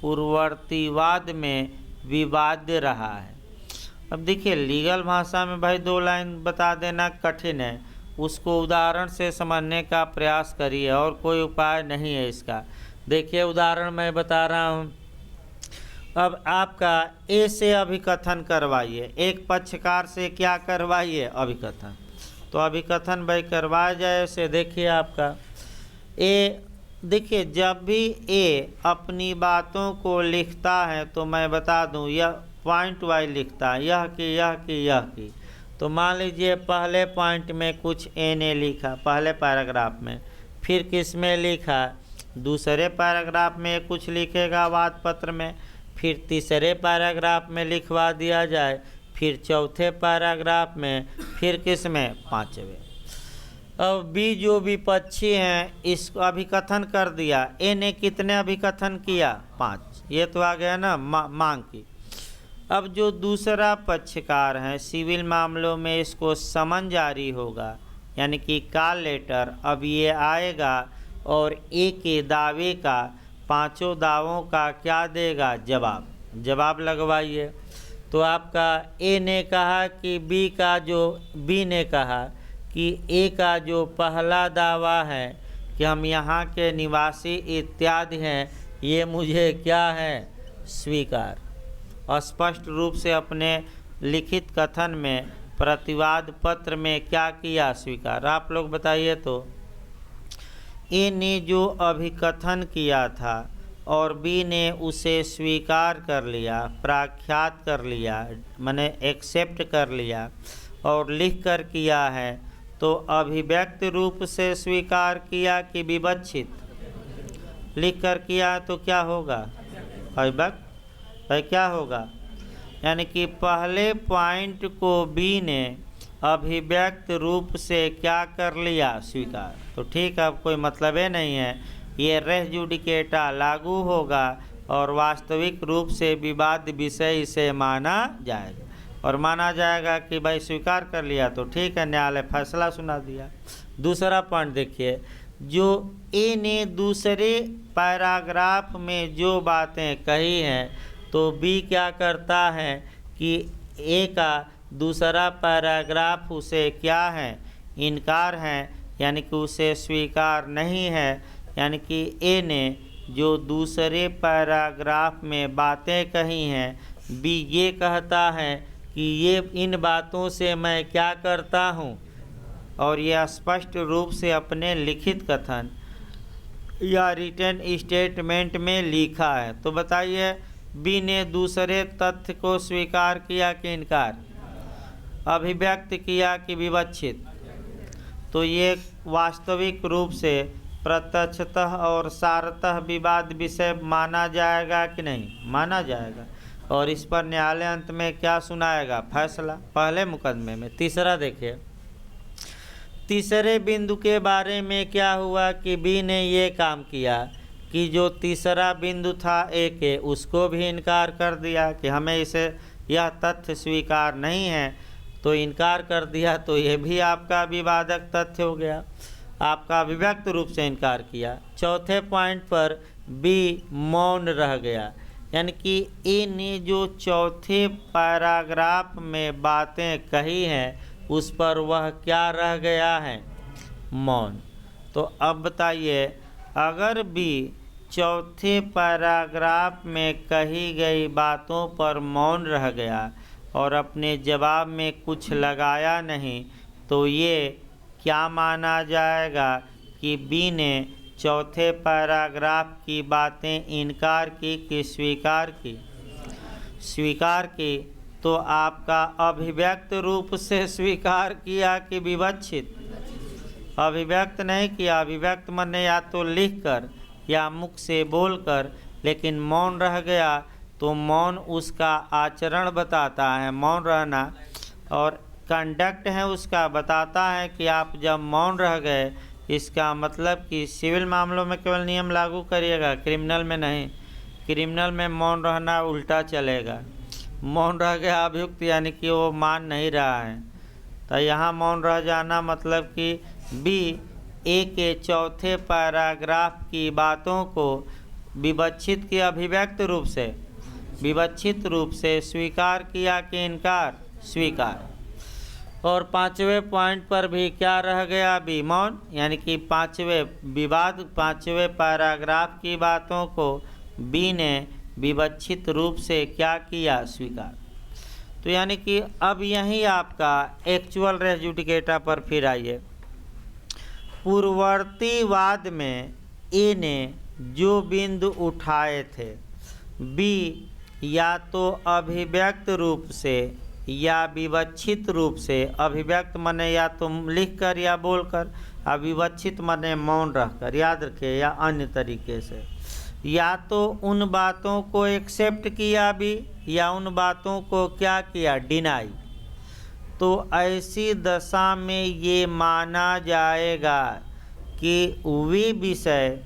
पूर्ववर्तीवाद में विवाद्य रहा है। अब देखिए, लीगल भाषा में भाई 2 लाइन बता देना कठिन है, उसको उदाहरण से समझने का प्रयास करिए, और कोई उपाय नहीं है इसका। देखिए उदाहरण मैं बता रहा हूँ। अब आपका ए से अभिकथन करवाइए, एक पक्षकार से क्या करवाइए? अभिकथन। तो अभिकथन भाई करवाया जाए से देखिए आपका ए, देखिए जब भी ए अपनी बातों को लिखता है तो मैं बता दूं यह पॉइंट वाइज लिखता है, यह की यह की यह की। तो मान लीजिए पहले पॉइंट में कुछ ए ने लिखा पहले पैराग्राफ में, फिर किस में लिखा? दूसरे पैराग्राफ में कुछ लिखेगा वाद पत्र में, फिर तीसरे पैराग्राफ में लिखवा दिया जाए, फिर चौथे पैराग्राफ में, फिर किस में? 5वें। अब बी जो विपक्षी हैं इसको अभिकथन कर दिया। ए ने कितने अभिकथन किया? 5। ये तो आ गया ना मांग की। अब जो दूसरा पक्षकार है सिविल मामलों में, इसको समन जारी होगा, यानी कि कॉल लेटर। अब ये आएगा और ए के दावे का 5 दावों का क्या देगा? जवाब लगवाइए। तो आपका ए ने कहा कि बी ने कहा कि ए का जो पहला दावा है कि हम यहाँ के निवासी इत्यादि हैं, ये मुझे क्या है? स्वीकार। स्पष्ट रूप से अपने लिखित कथन में प्रतिवाद पत्र में क्या किया? स्वीकार। आप लोग बताइए तो ए ने जो अभिकथन किया था और बी ने उसे स्वीकार कर लिया, प्रख्यात कर लिया, माने एक्सेप्ट कर लिया और लिख कर किया है, तो अभिव्यक्त रूप से स्वीकार किया कि विवक्षित? लिख कर किया तो क्या होगा? अभिव्यक्त। भाई क्या होगा? यानी कि पहले पॉइंट को बी ने अभिव्यक्त रूप से क्या कर लिया? स्वीकार। तो ठीक है, अब कोई मतलब ही नहीं है, ये रेस जुडिकेटा लागू होगा और वास्तविक रूप से विवाद विषय इसे माना जाएगा, और माना जाएगा कि भाई स्वीकार कर लिया तो ठीक है, न्यायालय फैसला सुना दिया। दूसरा पॉइंट देखिए, जो ए ने दूसरे पैराग्राफ में जो बातें कही हैं, तो बी क्या करता है कि ए का दूसरा पैराग्राफ उसे क्या है? इनकार है, यानी कि उसे स्वीकार नहीं है। यानी कि ए ने जो दूसरे पैराग्राफ में बातें कही हैं, बी ये कहता है कि ये इन बातों से मैं क्या करता हूँ, और यह स्पष्ट रूप से अपने लिखित कथन या रिटन स्टेटमेंट में लिखा है। तो बताइए बी ने दूसरे तथ्य को स्वीकार किया कि इनकार? अभिव्यक्त किया कि विवक्षित? तो ये वास्तविक रूप से प्रत्यक्षतः और सारतः विवाद विषय माना जाएगा कि नहीं? माना जाएगा, और इस पर न्यायालय अंत में क्या सुनाएगा? फैसला, पहले मुकदमे में। तीसरा देखिए, तीसरे बिंदु के बारे में क्या हुआ कि बी ने ये काम किया कि जो तीसरा बिंदु था ए के, उसको भी इनकार कर दिया कि हमें इसे यह तथ्य स्वीकार नहीं है, तो इनकार कर दिया। तो ये भी आपका विवादक तथ्य हो गया, आपका अभिव्यक्त रूप से इनकार किया। चौथे पॉइंट पर बी मौन रह गया, यानी कि ए ने जो चौथे पैराग्राफ में बातें कही हैं उस पर वह क्या रह गया है? मौन। तो अब बताइए, अगर बी चौथे पैराग्राफ में कही गई बातों पर मौन रह गया और अपने जवाब में कुछ लगाया नहीं, तो ये क्या माना जाएगा कि बी ने चौथे पैराग्राफ की बातें इनकार की कि स्वीकार की? स्वीकार की। तो आपका अभिव्यक्त रूप से स्वीकार किया कि विवक्षित? अभिव्यक्त नहीं किया। अभिव्यक्त माने या तो लिख कर या मुख से बोलकर, लेकिन मौन रह गया तो मौन उसका आचरण बताता है, मौन रहना। और कंडक्ट है उसका बताता है कि आप जब मौन रह गए, इसका मतलब कि सिविल मामलों में केवल नियम लागू करिएगा, क्रिमिनल में नहीं। क्रिमिनल में मौन रहना उल्टा चलेगा। मौन रह गया अभियुक्त यानी कि वो मान नहीं रहा है, तो यहाँ मौन रह जाना मतलब कि बी ए के चौथे पैराग्राफ की बातों को विवक्षित की अभिव्यक्त रूप से, विवक्षित रूप से स्वीकार किया कि इनकार, स्वीकार। और पाँचवें पॉइंट पर भी क्या रह गया, बी मौन, यानी कि पाँचवें विवाद, पाँचवें पैराग्राफ की बातों को बी ने विवक्षित रूप से क्या किया, स्वीकार। तो यानी कि अब यही आपका एक्चुअल रेस जुडिकेटा पर फिर आइए। पूर्ववर्ती वाद में ए ने जो बिंदु उठाए थे, बी या तो अभिव्यक्त रूप से या विवक्षित रूप से, अभिव्यक्त माने या तो लिखकर या बोलकर, अविवक्षित माने मौन रहकर, याद रखिए, या अन्य तरीके से, या तो उन बातों को एक्सेप्ट किया भी या उन बातों को क्या किया, डिनाई। तो ऐसी दशा में ये माना जाएगा कि वे विषय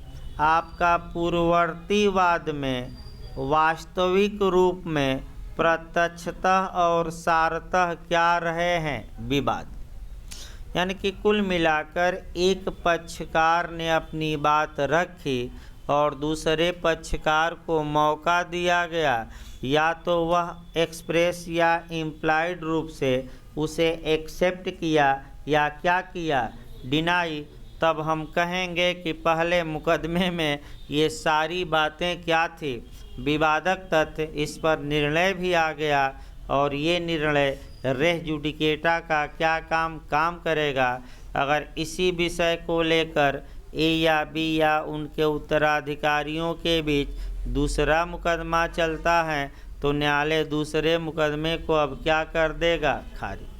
आपका पूर्ववर्ती वाद में वास्तविक रूप में प्रत्यक्षतः और सारतः क्या रहे हैं, विवाद। यानी कि कुल मिलाकर एक पक्षकार ने अपनी बात रखी और दूसरे पक्षकार को मौका दिया गया, या तो वह एक्सप्रेस या इम्प्लाइड रूप से उसे एक्सेप्ट किया या क्या किया, डिनाई। तब हम कहेंगे कि पहले मुकदमे में ये सारी बातें क्या थी, विवादक तथ्य। इस पर निर्णय भी आ गया और ये निर्णय रेस जुडिकेटा का क्या काम करेगा। अगर इसी विषय को लेकर ए या बी या उनके उत्तराधिकारियों के बीच दूसरा मुकदमा चलता है तो न्यायालय दूसरे मुकदमे को अब क्या कर देगा, खारिज।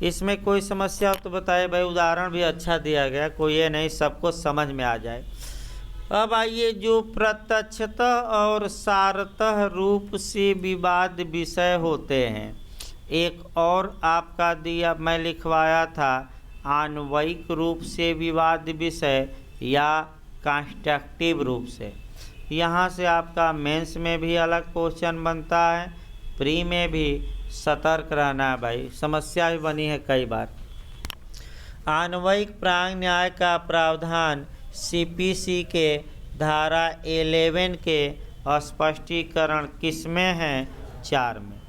इसमें कोई समस्या तो बताए भाई, उदाहरण भी अच्छा दिया गया, कोई ये नहीं सबको समझ में आ जाए। अब आइए, जो प्रत्यक्षतः और सारतः रूप से विवाद विषय होते हैं, एक और आपका दिया मैं लिखवाया था, आणविक रूप से विवाद विषय या कंस्ट्रक्टिव रूप से। यहाँ से आपका मेंस में भी अलग क्वेश्चन बनता है, प्री में भी सतर्क रहना है भाई, समस्या भी बनी है कई बार। आणविक प्रांग न्याय का प्रावधान सीपीसी के धारा 11 के स्पष्टीकरण किसमें है, 4 में।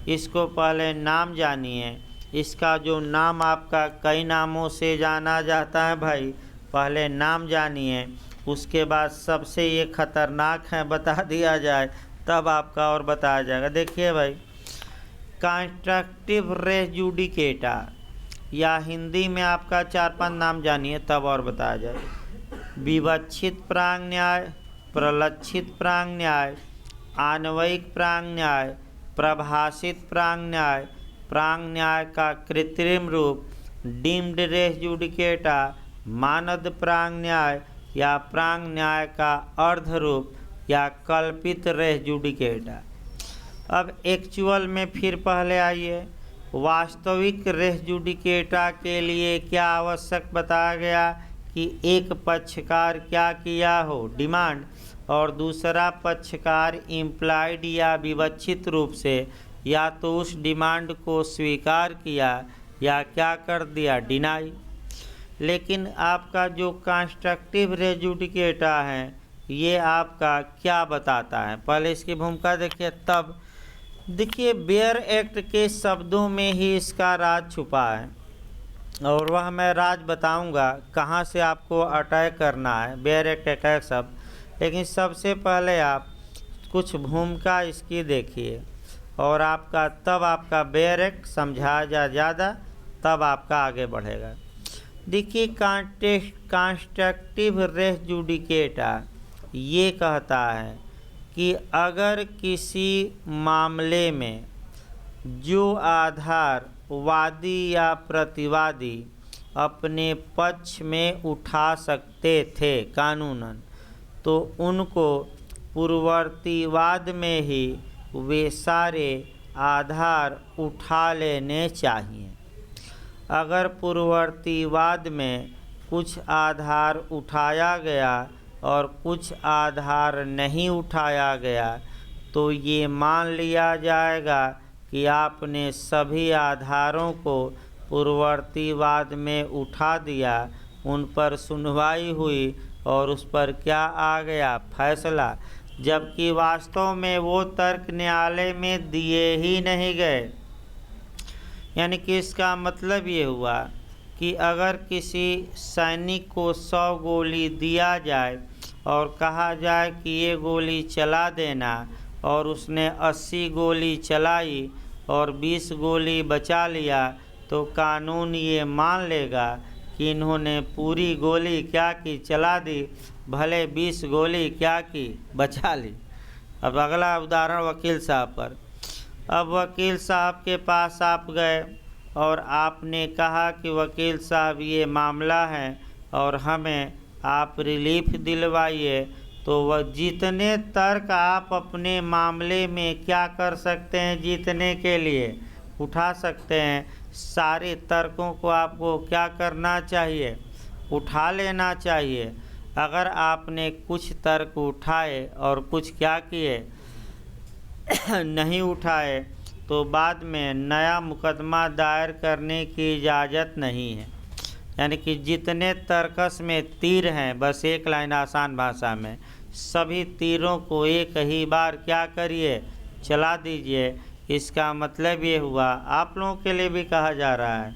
इसको पहले नाम जानिए। इसका जो नाम आपका कई नामों से जाना जाता है भाई, पहले नाम जानिए, उसके बाद सबसे ये खतरनाक है बता दिया जाए तब आपका और बताया जाएगा। देखिए भाई, कंस्ट्रक्टिव रेस जुडिकेटा, या हिंदी में आपका 4-5 नाम जानिए तब और बताया जाए। विवक्षित प्रांग न्याय, प्रलक्षित प्रांग न्याय, आणविक प्रांग न्याय, प्रभाषित प्रांग न्याय, प्रांग न्याय का कृत्रिम रूप, डीम्ड रेस जुडिकेटा, मानद प्रांग न्याय या प्रांग न्याय का अर्ध रूप या कल्पित रेस जुडिकेटा। अब एक्चुअल में फिर पहले आइए, वास्तविक रेस जुडिकेटा के लिए क्या आवश्यक बताया गया कि एक पक्षकार क्या किया हो, डिमांड, और दूसरा पक्षकार इम्प्लाइड या विवक्षित रूप से या तो उस डिमांड को स्वीकार किया या क्या कर दिया, डिनाई। लेकिन आपका जो कंस्ट्रक्टिव रेस जुडिकेटा है ये आपका क्या बताता है, पहले इसकी भूमिका देखिए तब। देखिए, बेयर एक्ट के शब्दों में ही इसका राज छुपा है और वह मैं राज बताऊंगा कहाँ से आपको अटैक करना है, बेयर एक्ट अटैक शब्द। लेकिन सबसे पहले आप कुछ भूमिका इसकी देखिए और आपका तब आपका बेयर एक्ट समझाया जा ज़्यादा, तब आपका आगे बढ़ेगा। देखिए, कंस्ट्रक्टिव रेस जुडिकेटा ये कहता है कि अगर किसी मामले में जो आधार वादी या प्रतिवादी अपने पक्ष में उठा सकते थे कानूनन, तो उनको पूर्ववर्ती वाद में ही वे सारे आधार उठा लेने चाहिए। अगर पूर्ववर्तीवाद में कुछ आधार उठाया गया और कुछ आधार नहीं उठाया गया तो ये मान लिया जाएगा कि आपने सभी आधारों को पूर्ववर्तीवाद में उठा दिया, उन पर सुनवाई हुई और उस पर क्या आ गया, फैसला, जबकि वास्तव में वो तर्क न्यायालय में दिए ही नहीं गए। यानी कि इसका मतलब ये हुआ कि अगर किसी सैनिक को 100 गोली दिया जाए और कहा जाए कि ये गोली चला देना और उसने 80 गोली चलाई और 20 गोली बचा लिया, तो कानून ये मान लेगा कि इन्होंने पूरी गोली क्या की, चला दी, भले 20 गोली क्या की, बचा ली। अब अगला उदाहरण वकील साहब पर। अब वकील साहब के पास आप गए और आपने कहा कि वकील साहब ये मामला है और हमें आप रिलीफ दिलवाइए, तो वह जितने तर्क आप अपने मामले में क्या कर सकते हैं, जीतने के लिए उठा सकते हैं, सारे तर्कों को आपको क्या करना चाहिए, उठा लेना चाहिए। अगर आपने कुछ तर्क उठाए और कुछ क्या किए नहीं उठाए तो बाद में नया मुकदमा दायर करने की इजाज़त नहीं है। यानी कि जितने तर्कस में तीर हैं, बस एक लाइन आसान भाषा में, सभी तीरों को एक ही बार क्या करिए, चला दीजिए। इसका मतलब ये हुआ, आप लोगों के लिए भी कहा जा रहा है,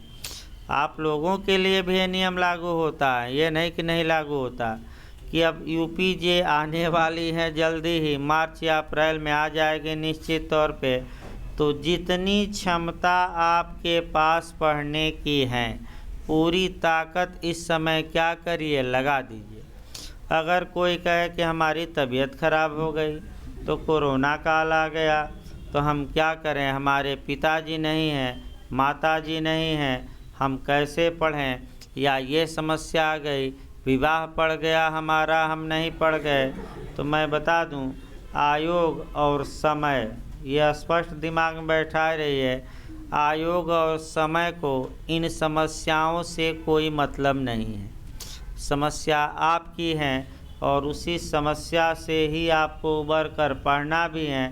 आप लोगों के लिए भी ये नियम लागू होता है, ये नहीं कि नहीं लागू होता, कि अब यूपीजे आने वाली है जल्दी ही, मार्च या अप्रैल में आ जाएगी निश्चित तौर पे। तो जितनी क्षमता आपके पास पढ़ने की है, पूरी ताकत इस समय क्या करिए, लगा दीजिए। अगर कोई कहे कि हमारी तबीयत खराब हो गई, तो कोरोना काल आ गया, तो हम क्या करें, हमारे पिताजी नहीं हैं, माताजी नहीं हैं, हम कैसे पढ़ें, या ये समस्या आ गई, विवाह पड़ गया हमारा, हम नहीं पढ़ गए, तो मैं बता दूं, आयोग और समय, यह स्पष्ट दिमाग में बैठा रहिए, आयोग और समय को इन समस्याओं से कोई मतलब नहीं है। समस्या आपकी है और उसी समस्या से ही आपको उबर कर पढ़ना भी है।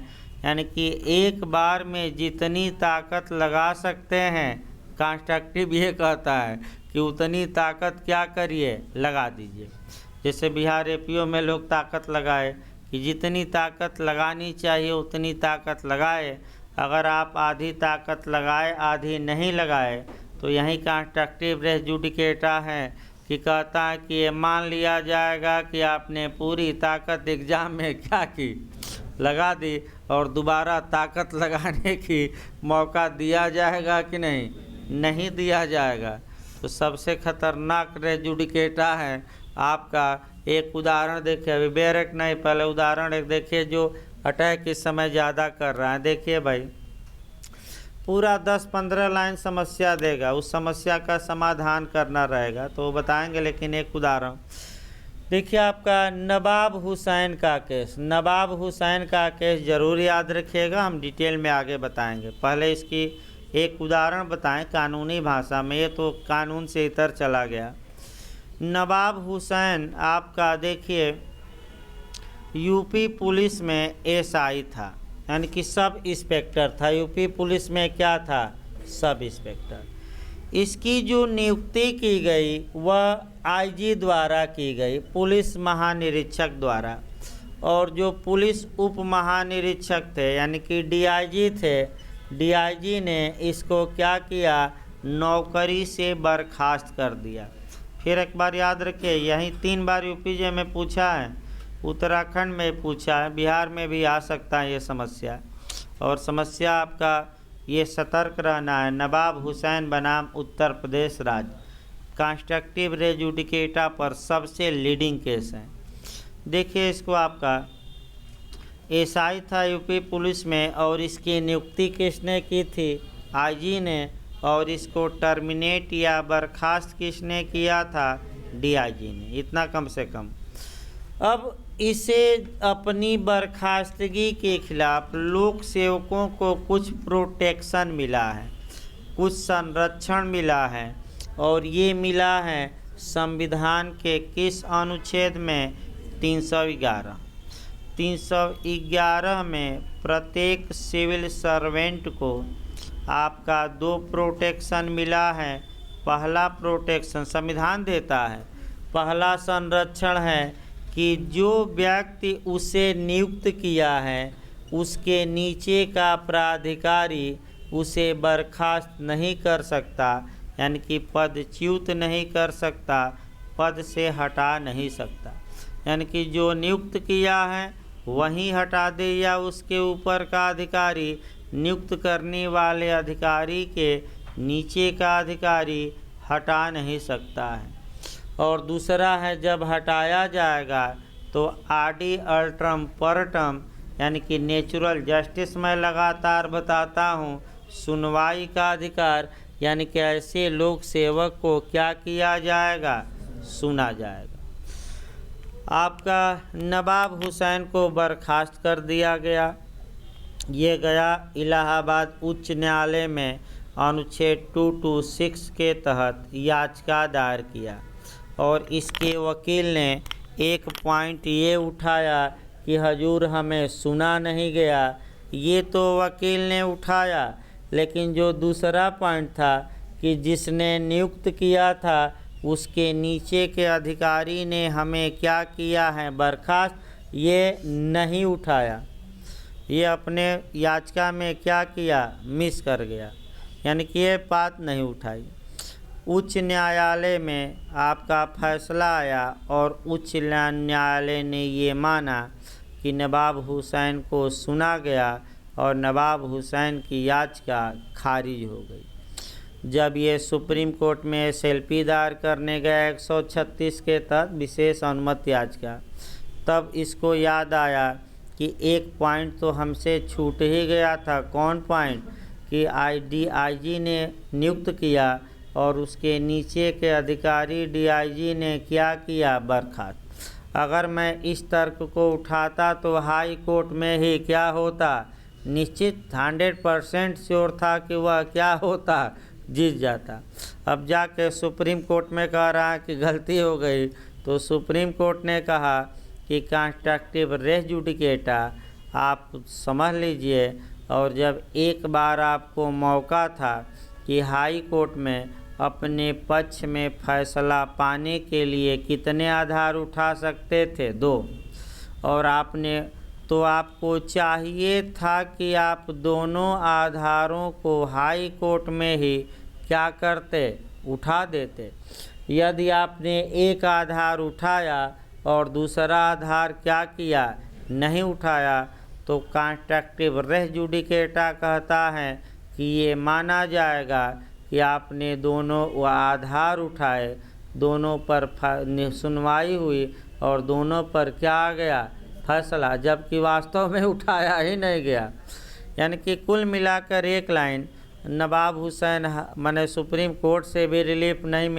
यानी कि एक बार में जितनी ताकत लगा सकते हैं, कंस्ट्रक्टिव ये कहता है कि उतनी ताकत क्या करिए, लगा दीजिए। जैसे बिहार एपीओ में लोग ताकत लगाए कि जितनी ताकत लगानी चाहिए उतनी ताकत लगाए। अगर आप आधी ताकत लगाए, आधी नहीं लगाए, तो यही कंस्ट्रक्टिव रेस जुडिकेटा है कि कहता है कि ये मान लिया जाएगा कि आपने पूरी ताकत एग्ज़ाम में क्या की, लगा दी, और दोबारा ताकत लगाने की मौका दिया जाएगा कि नहीं, नहीं दिया जाएगा। तो सबसे खतरनाक रेस जुडिकेटा है आपका। एक उदाहरण देखिए, अभी बैरक नहीं, पहले उदाहरण एक देखिए जो अटैक इस समय ज़्यादा कर रहा है। देखिए भाई, पूरा 10-15 लाइन समस्या देगा, उस समस्या का समाधान करना रहेगा, तो बताएंगे। लेकिन एक उदाहरण देखिए, आपका नवाब हुसैन का केस, नवाब हुसैन का केस ज़रूर याद रखिएगा, हम डिटेल में आगे बताएंगे। पहले इसकी एक उदाहरण बताएं कानूनी भाषा में, ये तो कानून से इतर चला गया। नवाब हुसैन आपका देखिए यूपी पुलिस में एसआई था, यानी कि सब इंस्पेक्टर था। यूपी पुलिस में क्या था, सब इंस्पेक्टर। इसकी जो नियुक्ति की गई वह आईजी द्वारा की गई, पुलिस महानिरीक्षक द्वारा। और जो पुलिस उप महानिरीक्षक थे यानी कि डीआईजी थे, डीआईजी ने इसको क्या किया, नौकरी से बर्खास्त कर दिया। फिर एक बार याद रखिए, यही 3 बार यूपीजे में पूछा है, उत्तराखंड में पूछा है, बिहार में भी आ सकता है ये समस्या। और समस्या आपका ये सतर्क रहना है, नवाब हुसैन बनाम उत्तर प्रदेश राज्य, कंस्ट्रक्टिव रे जुडिकेटा पर सबसे लीडिंग केस है। देखिए इसको, आपका एसआई था यूपी पुलिस में और इसकी नियुक्ति किसने की थी, आईजी ने, और इसको टर्मिनेट या बर्खास्त किसने किया था, डीआईजी ने, इतना कम से कम। अब इसे अपनी बर्खास्तगी के खिलाफ लोक सेवकों को कुछ प्रोटेक्शन मिला है, कुछ संरक्षण मिला है, और ये मिला है संविधान के किस अनुच्छेद में? 311। 311 में प्रत्येक सिविल सर्वेंट को आपका 2 प्रोटेक्शन मिला है। पहला प्रोटेक्शन संविधान देता है, पहला संरक्षण है कि जो व्यक्ति उसे नियुक्त किया है उसके नीचे का प्राधिकारी उसे बर्खास्त नहीं कर सकता, यानी कि पदच्युत नहीं कर सकता, पद से हटा नहीं सकता। यानी कि जो नियुक्त किया है वही हटा दे या उसके ऊपर का अधिकारी नियुक्त करने वाले अधिकारी के नीचे का अधिकारी हटा नहीं सकता है। और दूसरा है, जब हटाया जाएगा तो आडी अल्ट्रम परटम यानी कि नेचुरल जस्टिस मैं लगातार बताता हूँ, सुनवाई का अधिकार, यानी कि ऐसे लोक सेवक को क्या किया जाएगा? सुना जाएगा। आपका नवाब हुसैन को बर्खास्त कर दिया गया। ये गया इलाहाबाद उच्च न्यायालय में अनुच्छेद 226 के तहत याचिका दायर किया, और इसके वकील ने एक पॉइंट ये उठाया कि हजूर हमें सुना नहीं गया। ये तो वकील ने उठाया, लेकिन जो दूसरा पॉइंट था कि जिसने नियुक्त किया था उसके नीचे के अधिकारी ने हमें क्या किया है? बर्खास्त, ये नहीं उठाया। ये अपने याचिका में क्या किया? मिस कर गया, यानी कि ये बात नहीं उठाई। उच्च न्यायालय में आपका फैसला आया और उच्च न्यायालय ने ये माना कि नवाब हुसैन को सुना गया और नवाब हुसैन की याचिका खारिज हो गई। जब ये सुप्रीम कोर्ट में SLP दायर करने गया 136 के तहत विशेष अनुमति याचिका, तब इसको याद आया कि एक पॉइंट तो हमसे छूट ही गया था। कौन पॉइंट? कि DIG ने नियुक्त किया और उसके नीचे के अधिकारी DIG ने क्या किया? बर्खास्त। अगर मैं इस तर्क को उठाता तो हाई कोर्ट में ही क्या होता? निश्चित 100% श्योर था कि वह क्या होता? जीत जाता। अब जाके सुप्रीम कोर्ट में कह रहा है कि गलती हो गई, तो सुप्रीम कोर्ट ने कहा कि कंस्ट्रक्टिव रेस जुडिकेटा आप समझ लीजिए, और जब एक बार आपको मौका था कि हाई कोर्ट में अपने पक्ष में फैसला पाने के लिए कितने आधार उठा सकते थे? 2, और आपने तो आपको चाहिए था कि आप दोनों आधारों को हाई कोर्ट में ही क्या करते? उठा देते। यदि आपने एक आधार उठाया और दूसरा आधार क्या किया? नहीं उठाया, तो कंस्ट्रक्टिव रेस जुडिकेटा कहता है कि ये माना जाएगा कि आपने दोनों आधार उठाए, दोनों पर सुनवाई हुई और दोनों पर क्या आ गया? फैसला, जबकि वास्तव में उठाया ही नहीं गया। यानी कि कुल मिलाकर एक लाइन, नवाब हुसैन माने सुप्रीम कोर्ट से भी रिलीफ नहीं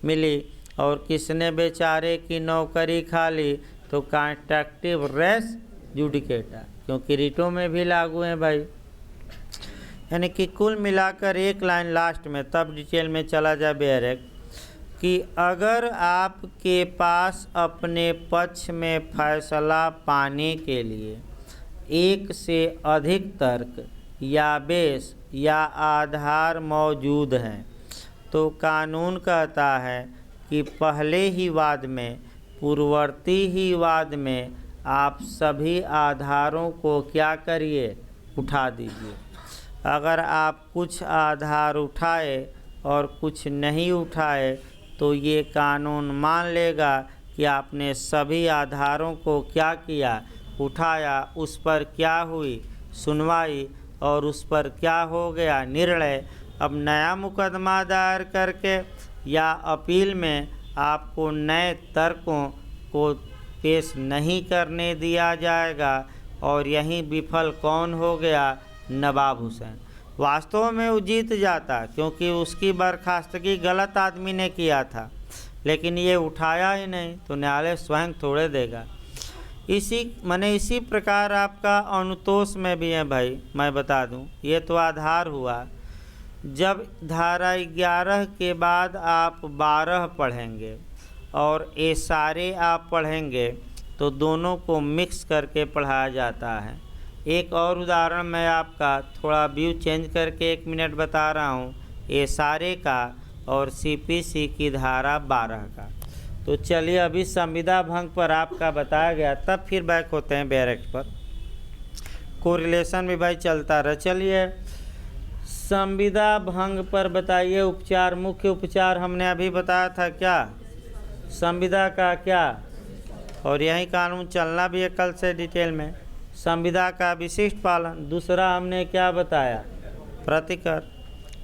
मिली और किसने बेचारे की नौकरी खा ली? तो कंस्ट्रक्टिव रेस जुडिकेटा, क्योंकि रिटों में भी लागू है भाई। यानी कि कुल मिलाकर एक लाइन लास्ट में, तब डिटेल में चला जाए बेरेक, कि अगर आपके पास अपने पक्ष में फैसला पाने के लिए एक से अधिक तर्क या बेस या आधार मौजूद हैं, तो कानून कहता है कि पहले ही वाद में, पूर्ववर्ती ही वाद में आप सभी आधारों को क्या करिए? उठा दीजिए। अगर आप कुछ आधार उठाए और कुछ नहीं उठाए तो ये कानून मान लेगा कि आपने सभी आधारों को क्या किया? उठाया। उस पर क्या हुई? सुनवाई, और उस पर क्या हो गया? निर्णय। अब नया मुकदमा दायर करके या अपील में आपको नए तर्कों को पेश नहीं करने दिया जाएगा, और यहीं विफल कौन हो गया? नवाब हुसैन। वास्तव में वो जीत जाता, क्योंकि उसकी बर्खास्तगी गलत आदमी ने किया था, लेकिन ये उठाया ही नहीं, तो न्यायालय स्वयं थोड़े देगा। इसी प्रकार आपका अनुतोष में भी है भाई। मैं बता दूं, ये तो आधार हुआ। जब धारा 11 के बाद आप 12 पढ़ेंगे और ये सारे आप पढ़ेंगे तो दोनों को मिक्स करके पढ़ाया जाता है। एक और उदाहरण मैं आपका थोड़ा व्यू चेंज करके 1 मिनट बता रहा हूँ, ये सारे का और सीपीसी की धारा 12 का। तो चलिए, अभी संविदा भंग पर आपका बताया गया, तब फिर बैक होते हैं बैरेक्ट पर। कोरिलेशन भी भाई चलता रहा। चलिए, संविदा भंग पर बताइए उपचार। मुख्य उपचार हमने अभी बताया था क्या, संविदा का क्या, और यही कानून चलना भी है कल से डिटेल में। संविदा का विशिष्ट पालन, दूसरा हमने क्या बताया, प्रतिकर,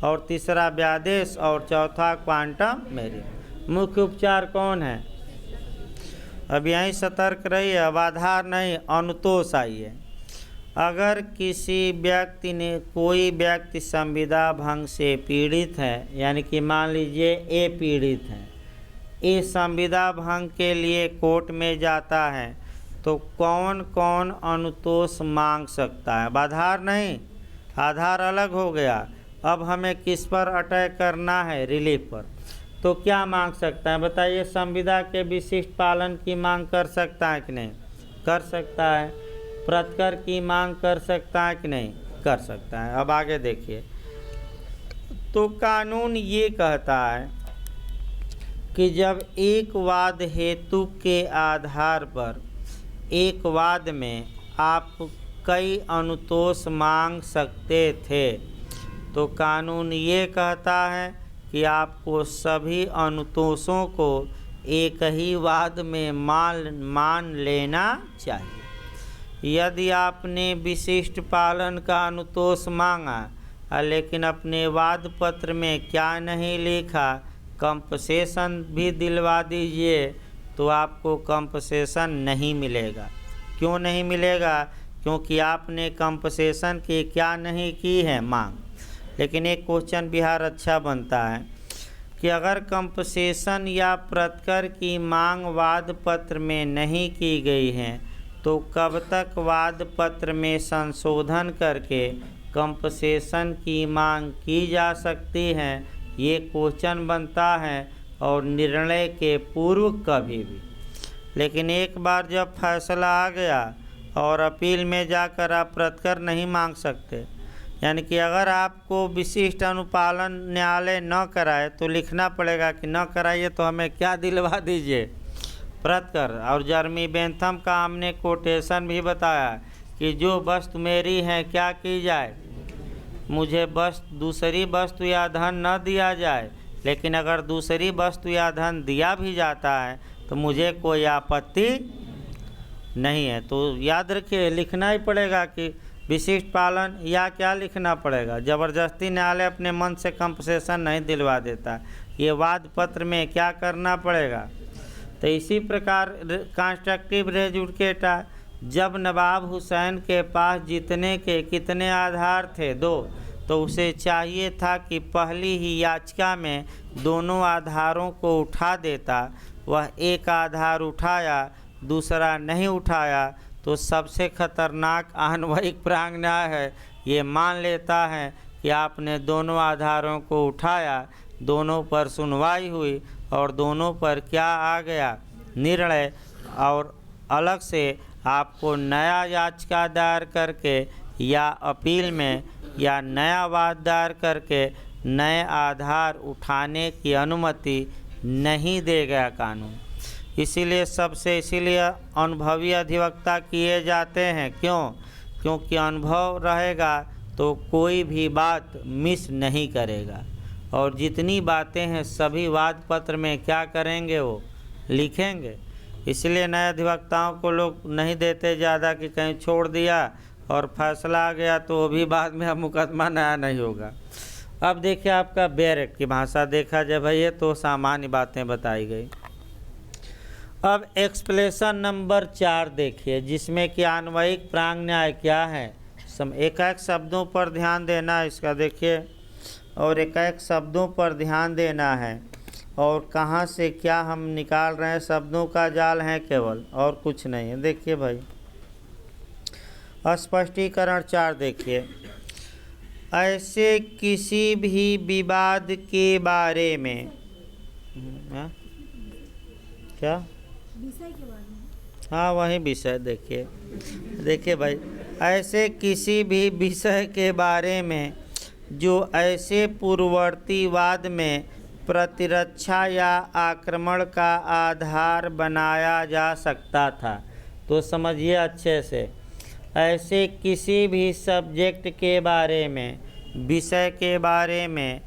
और तीसरा व्यादेश, और चौथा क्वांटम मेरिट। मुख्य उपचार कौन है? अब यहीं सतर्क रहिए, अब आधार नहीं अनुतोष आइए। अगर किसी व्यक्ति ने, कोई व्यक्ति संविदा भंग से पीड़ित है, यानी कि मान लीजिए ए पीड़ित है, ए संविदा भंग के लिए कोर्ट में जाता है, तो कौन कौन अनुतोष मांग सकता है? आधार नहीं, आधार अलग हो गया। अब हमें किस पर अटैक करना है? रिलीफ पर। तो क्या मांग सकता है बताइए? संविदा के विशिष्ट पालन की मांग कर सकता है कि नहीं? कर सकता है। प्रतिकर की मांग कर सकता है कि नहीं? कर सकता है। अब आगे देखिए, तो कानून ये कहता है कि जब एक वाद हेतु के आधार पर एक वाद में आप कई अनुतोष मांग सकते थे, तो कानून ये कहता है कि आपको सभी अनुतोषों को एक ही वाद में मान लेना चाहिए। यदि आपने विशिष्ट पालन का अनुतोष मांगा लेकिन अपने वाद पत्र में क्या नहीं लिखा, कंपसेशन भी दिलवा दीजिए, तो आपको कंपसेशन नहीं मिलेगा। क्यों नहीं मिलेगा? क्योंकि आपने कंपसेशन की क्या नहीं की है, मांग। लेकिन एक क्वेश्चन बिहार अच्छा बनता है कि अगर कंपसेशन या प्रतिकर की मांग वाद पत्र में नहीं की गई है, तो कब तक वाद पत्र में संशोधन करके कंपसेशन की मांग की जा सकती है? ये क्वेश्चन बनता है, और निर्णय के पूर्व कभी भी। लेकिन एक बार जब फैसला आ गया और अपील में जाकर आप प्रतिकर नहीं मांग सकते, यानी कि अगर आपको विशिष्ट अनुपालन न्यायालय न कराए तो लिखना पड़ेगा कि न कराइए तो हमें क्या दिलवा दीजिए, प्रतिकर। और जर्मी बेंथम का हमने कोटेशन भी बताया कि जो वस्तु मेरी है क्या की जाए, मुझे दूसरी वस्तु या धन न दिया जाए, लेकिन अगर दूसरी वस्तु या धन दिया भी जाता है तो मुझे कोई आपत्ति नहीं है। तो याद रखिए, लिखना ही पड़ेगा कि विशिष्ट पालन, या क्या लिखना पड़ेगा, ज़बरदस्ती न्यायालय अपने मन से कंपसेशन नहीं दिलवा देता, ये वाद पत्र में क्या करना पड़ेगा। तो इसी प्रकार कंस्ट्रक्टिव रेज जुडिकेटा, जब नवाब हुसैन के पास जीतने के कितने आधार थे? 2, तो उसे चाहिए था कि पहली ही याचिका में दोनों आधारों को उठा देता। वह एक आधार उठाया, दूसरा नहीं उठाया, तो सबसे खतरनाक आन्वयिक प्रांग न्याय है, ये मान लेता है कि आपने दोनों आधारों को उठाया, दोनों पर सुनवाई हुई और दोनों पर क्या आ गया, निर्णय, और अलग से आपको नया याचिका दायर करके या अपील में या नया वाद दायर करके नए आधार उठाने की अनुमति नहीं देगा कानून। इसीलिए अनुभवी अधिवक्ता किए जाते हैं। क्यों? क्योंकि अनुभव रहेगा तो कोई भी बात मिस नहीं करेगा, और जितनी बातें हैं सभी वाद पत्र में क्या करेंगे, वो लिखेंगे। इसलिए नए अधिवक्ताओं को लोग नहीं देते ज़्यादा कि कहीं छोड़ दिया और फैसला आ गया तो वो भी बाद में अब मुकदमा नया नहीं होगा। अब देखिए, आपका बैरेक्ट की भाषा देखा जाए भैया तो सामान्य बातें बताई गई। अब एक्सप्लेनेशन नंबर 4 देखिए, जिसमें कि आन्वयिक प्रांग न्याय क्या है। एक एक शब्दों पर ध्यान देना है इसका, देखिए, और एक एक शब्दों पर ध्यान देना है। और कहाँ से क्या हम निकाल रहे हैं, शब्दों का जाल है केवल, और कुछ नहीं है। देखिए भाई स्पष्टीकरण 4 देखिए, ऐसे किसी भी विवाद के बारे में क्या, विषय के बारे में, हाँ वही विषय। देखिए भाई, ऐसे किसी भी विषय के बारे में जो ऐसे पूर्ववर्तीवाद में प्रतिरक्षा या आक्रमण का आधार बनाया जा सकता था। तो समझिए अच्छे से, ऐसे किसी भी सब्जेक्ट के बारे में, विषय के बारे में,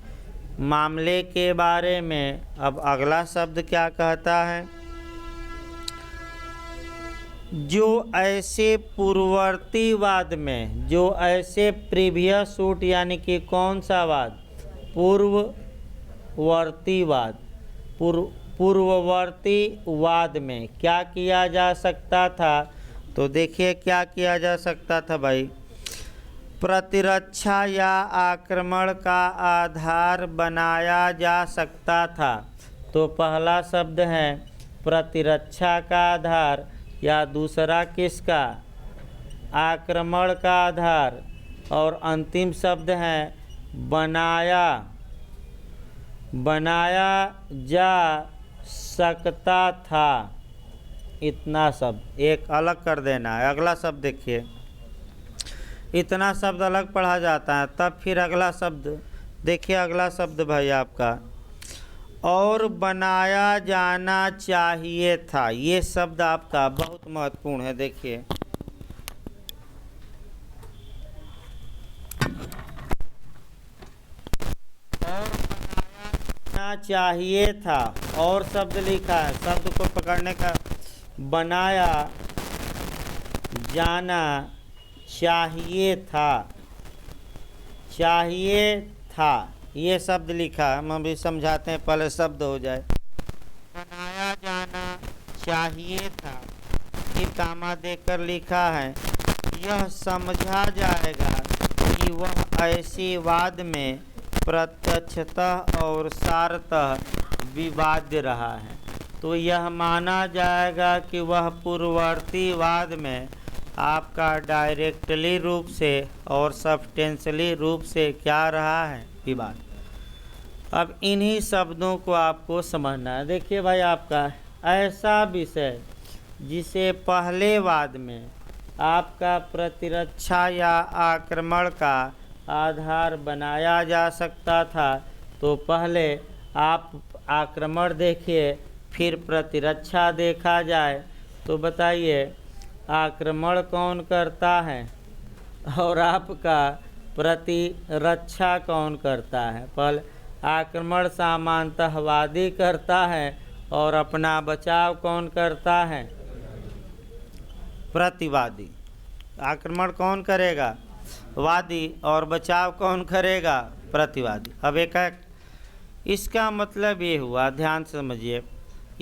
मामले के बारे में। अब अगला शब्द क्या कहता है, जो ऐसे पूर्ववर्तीवाद में, जो ऐसे प्रीवियस शूट यानी कि कौन सा वाद, पूर्ववर्तीवाद, पूर्ववर्तीवाद में क्या किया जा सकता था। तो देखिए क्या किया जा सकता था भाई, प्रतिरक्षा या आक्रमण का आधार बनाया जा सकता था। तो पहला शब्द है प्रतिरक्षा का आधार, या दूसरा किसका, आक्रमण का आधार, और अंतिम शब्द है बनाया जा सकता था। इतना शब्द एक अलग कर देना है। अगला शब्द देखिए, इतना शब्द अलग पढ़ा जाता है, तब फिर अगला शब्द देखिए, अगला शब्द भाई आपका और बनाया जाना चाहिए था। ये शब्द आपका बहुत महत्वपूर्ण है। देखिए और बनाया चाहिए था, और शब्द लिखा है, शब्द को पकड़ने का, बनाया जाना चाहिए था, ये शब्द लिखा है। हम अभी समझाते हैं, पहले शब्द हो जाए। बनाया जाना चाहिए था, ये कामा देकर लिखा है। यह समझा जाएगा कि वह ऐसे वाद में प्रत्यक्षतः और सारतः विवाद्य रहा है। तो यह माना जाएगा कि वह पूर्ववर्तीवाद में आपका डायरेक्टली रूप से और सब्सटेंशियली रूप से क्या रहा है, विवाद। अब इन्हीं शब्दों को आपको समझना है। देखिए भाई, आपका ऐसा विषय जिसे पहले वाद में आपका प्रतिरक्षा या आक्रमण का आधार बनाया जा सकता था, तो पहले आप आक्रमण देखिए, फिर प्रतिरक्षा देखा जाए। तो बताइए आक्रमण कौन करता है और आपका प्रतिरक्षा कौन करता है। पहले आक्रमण सामान्यतः वादी करता है, और अपना बचाव कौन करता है, प्रतिवादी। आक्रमण कौन करेगा, वादी, और बचाव कौन करेगा, प्रतिवादी। अब एक इसका मतलब ये हुआ, ध्यान से समझिए,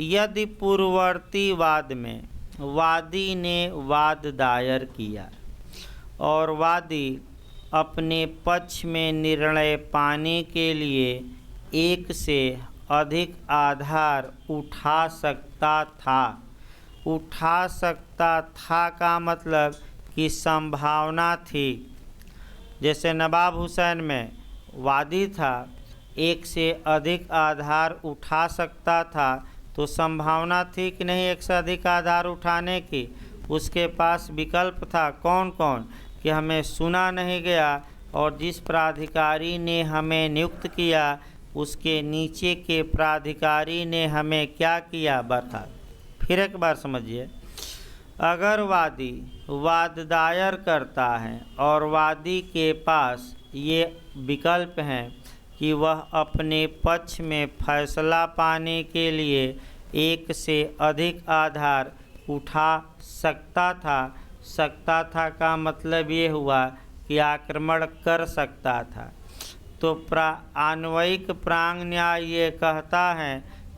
यदि पूर्ववर्तीवाद में वादी ने वाद दायर किया और वादी अपने पक्ष में निर्णय पाने के लिए एक से अधिक आधार उठा सकता था का मतलब कि संभावना थी। जैसे नवाब हुसैन में वादी था, एक से अधिक आधार उठा सकता था, तो संभावना थी कि नहीं एक से अधिक आधार उठाने की। उसके पास विकल्प था, कौन कौन, कि हमें सुना नहीं गया, और जिस प्राधिकारी ने हमें नियुक्त किया उसके नीचे के प्राधिकारी ने हमें क्या किया, बर्खास्त। फिर एक बार समझिए, अगर वादी वाद दायर करता है और वादी के पास ये विकल्प हैं कि वह अपने पक्ष में फैसला पाने के लिए एक से अधिक आधार उठा सकता था का मतलब ये हुआ कि आक्रमण कर सकता था। तो अन्वयिक प्रांग न्याय ये कहता है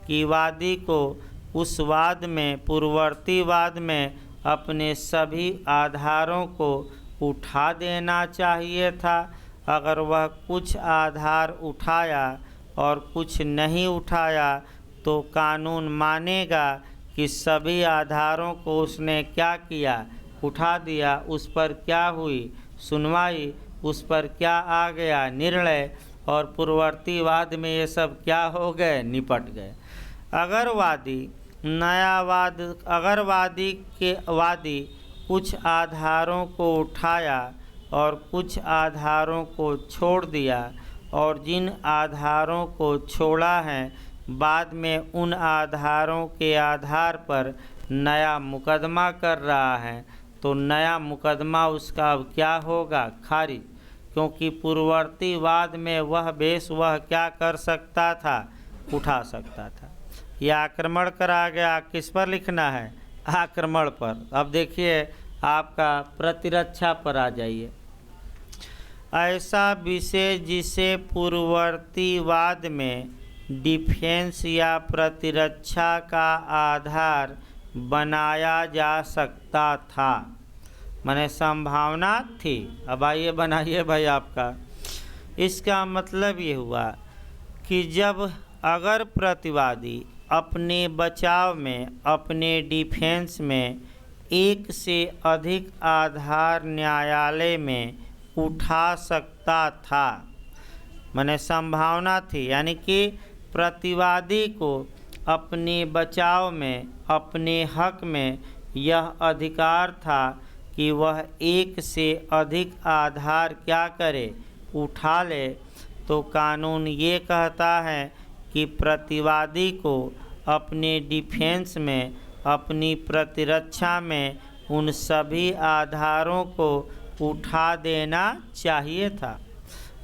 कि वादी को उस वाद में, पूर्ववर्ती वाद में, अपने सभी आधारों को उठा देना चाहिए था। अगर वह कुछ आधार उठाया और कुछ नहीं उठाया तो कानून मानेगा कि सभी आधारों को उसने क्या किया, उठा दिया। उस पर क्या हुई सुनवाई, उस पर क्या आ गया निर्णय, और पूर्ववर्तीवाद में ये सब क्या हो गए, निपट गए। अगर वादी कुछ आधारों को उठाया और कुछ आधारों को छोड़ दिया, और जिन आधारों को छोड़ा है बाद में उन आधारों के आधार पर नया मुकदमा कर रहा है, तो नया मुकदमा उसका अब क्या होगा, खारिज। क्योंकि पूर्ववर्तीवाद में वह वह क्या कर सकता था, उठा सकता था। यह आक्रमण करा गया, किस पर लिखना है, आक्रमण पर। अब देखिए आपका प्रतिरक्षा पर आ जाइए। ऐसा विषय जिसे पूर्ववर्तीवाद में डिफेंस या प्रतिरक्षा का आधार बनाया जा सकता था, माने संभावना थी। अब आइए बनाइए भाई आपका। इसका मतलब ये हुआ कि जब अगर प्रतिवादी अपने बचाव में, अपने डिफेंस में एक से अधिक आधार न्यायालय में उठा सकता था, माने संभावना थी, यानी कि प्रतिवादी को अपने बचाव में, अपने हक में यह अधिकार था कि वह एक से अधिक आधार क्या करे, उठा ले। तो कानून ये कहता है कि प्रतिवादी को अपने डिफेंस में, अपनी प्रतिरक्षा में उन सभी आधारों को उठा देना चाहिए था।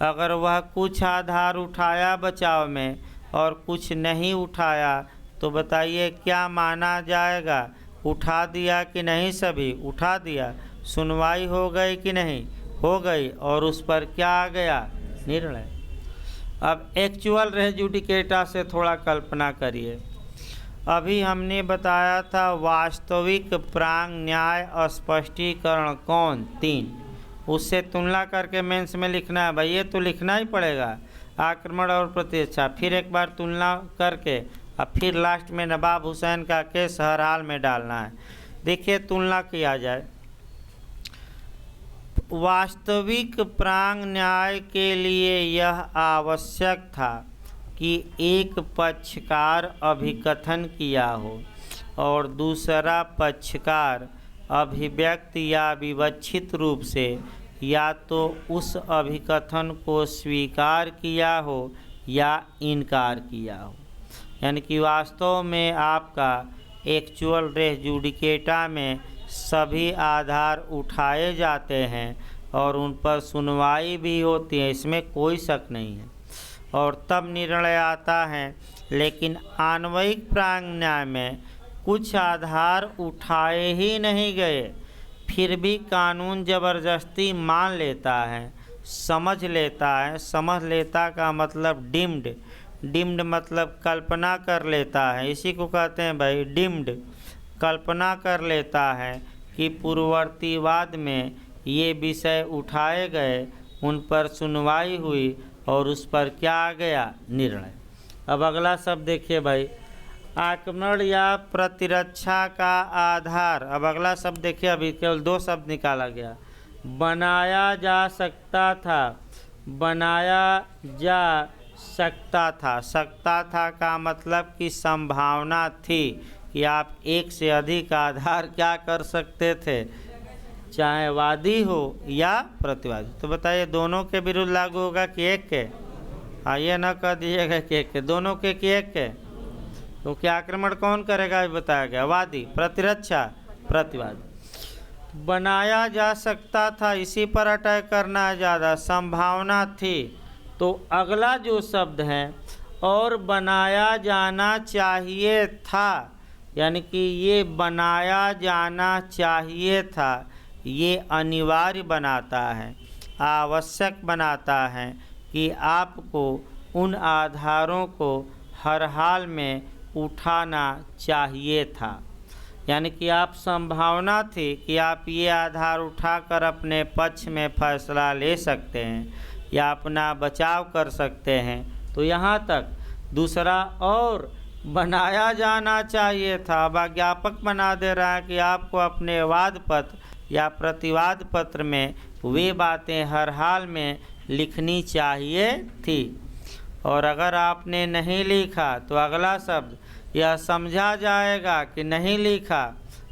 अगर वह कुछ आधार उठाया बचाव में और कुछ नहीं उठाया, तो बताइए क्या माना जाएगा, उठा दिया कि नहीं, सभी उठा दिया। सुनवाई हो गई कि नहीं, हो गई, और उस पर क्या आ गया, निर्णय। अब एक्चुअल रेस जुडिकेटा से थोड़ा कल्पना करिए। अभी हमने बताया था वास्तविक प्रांग न्याय स्पष्टीकरण कौन, 3। उससे तुलना करके मेंस में लिखना है भाई, ये तो लिखना ही पड़ेगा, आक्रमण और प्रतिरक्षा। फिर एक बार तुलना करके और फिर लास्ट में नवाब हुसैन का केस हर हाल में डालना है। देखिए तुलना किया जाए। वास्तविक प्रांग न्याय के लिए यह आवश्यक था कि एक पक्षकार अभिकथन किया हो और दूसरा पक्षकार अभिव्यक्ति या विवक्षित रूप से या तो उस अभिकथन को स्वीकार किया हो या इनकार किया हो। यानी कि वास्तव में आपका एक्चुअल रेस जुडिकेटा में सभी आधार उठाए जाते हैं और उन पर सुनवाई भी होती है, इसमें कोई शक नहीं है, और तब निर्णय आता है। लेकिन अन्वयिक प्रांग न्याय में कुछ आधार उठाए ही नहीं गए, फिर भी कानून ज़बरदस्ती मान लेता है, समझ लेता है। समझ लेता का मतलब डिम्ड मतलब कल्पना कर लेता है, इसी को कहते हैं भाई डिम्ड। कल्पना कर लेता है कि पूर्ववर्तीवाद में ये विषय उठाए गए, उन पर सुनवाई हुई और उस पर क्या आ गया, निर्णय। अब अगला शब्द देखिए भाई, आक्रमण या प्रतिरक्षा का आधार। अब अगला शब्द देखिए, अभी केवल 2 शब्द निकाला गया। बनाया जा सकता था, बनाया जा सकता था का मतलब कि संभावना थी कि आप एक से अधिक आधार क्या कर सकते थे, चाहे वादी हो या प्रतिवादी। तो बताइए दोनों के विरुद्ध लागू होगा कि एक के? हाँ, ये न कह दीजिएगा कि एक के, दोनों के कि एक के। तो क्या आक्रमण कौन करेगा ये बताया गया, वादी, प्रतिरक्षा प्रतिवादी। बनाया जा सकता था, इसी पर अटैक करना है ज़्यादा, संभावना थी। तो अगला जो शब्द है और बनाया जाना चाहिए था, यानी कि ये बनाया जाना चाहिए था, ये अनिवार्य बनाता है, आवश्यक बनाता है कि आपको उन आधारों को हर हाल में उठाना चाहिए था। यानी कि आप संभावना थी कि आप ये आधार उठाकर अपने पक्ष में फैसला ले सकते हैं या अपना बचाव कर सकते हैं। तो यहाँ तक। दूसरा, और बनाया जाना चाहिए था, अब ज्ञापक बना दे रहा है कि आपको अपने वाद पत्र या प्रतिवाद पत्र में वे बातें हर हाल में लिखनी चाहिए थी। और अगर आपने नहीं लिखा तो अगला शब्द यह समझा जाएगा कि नहीं लिखा,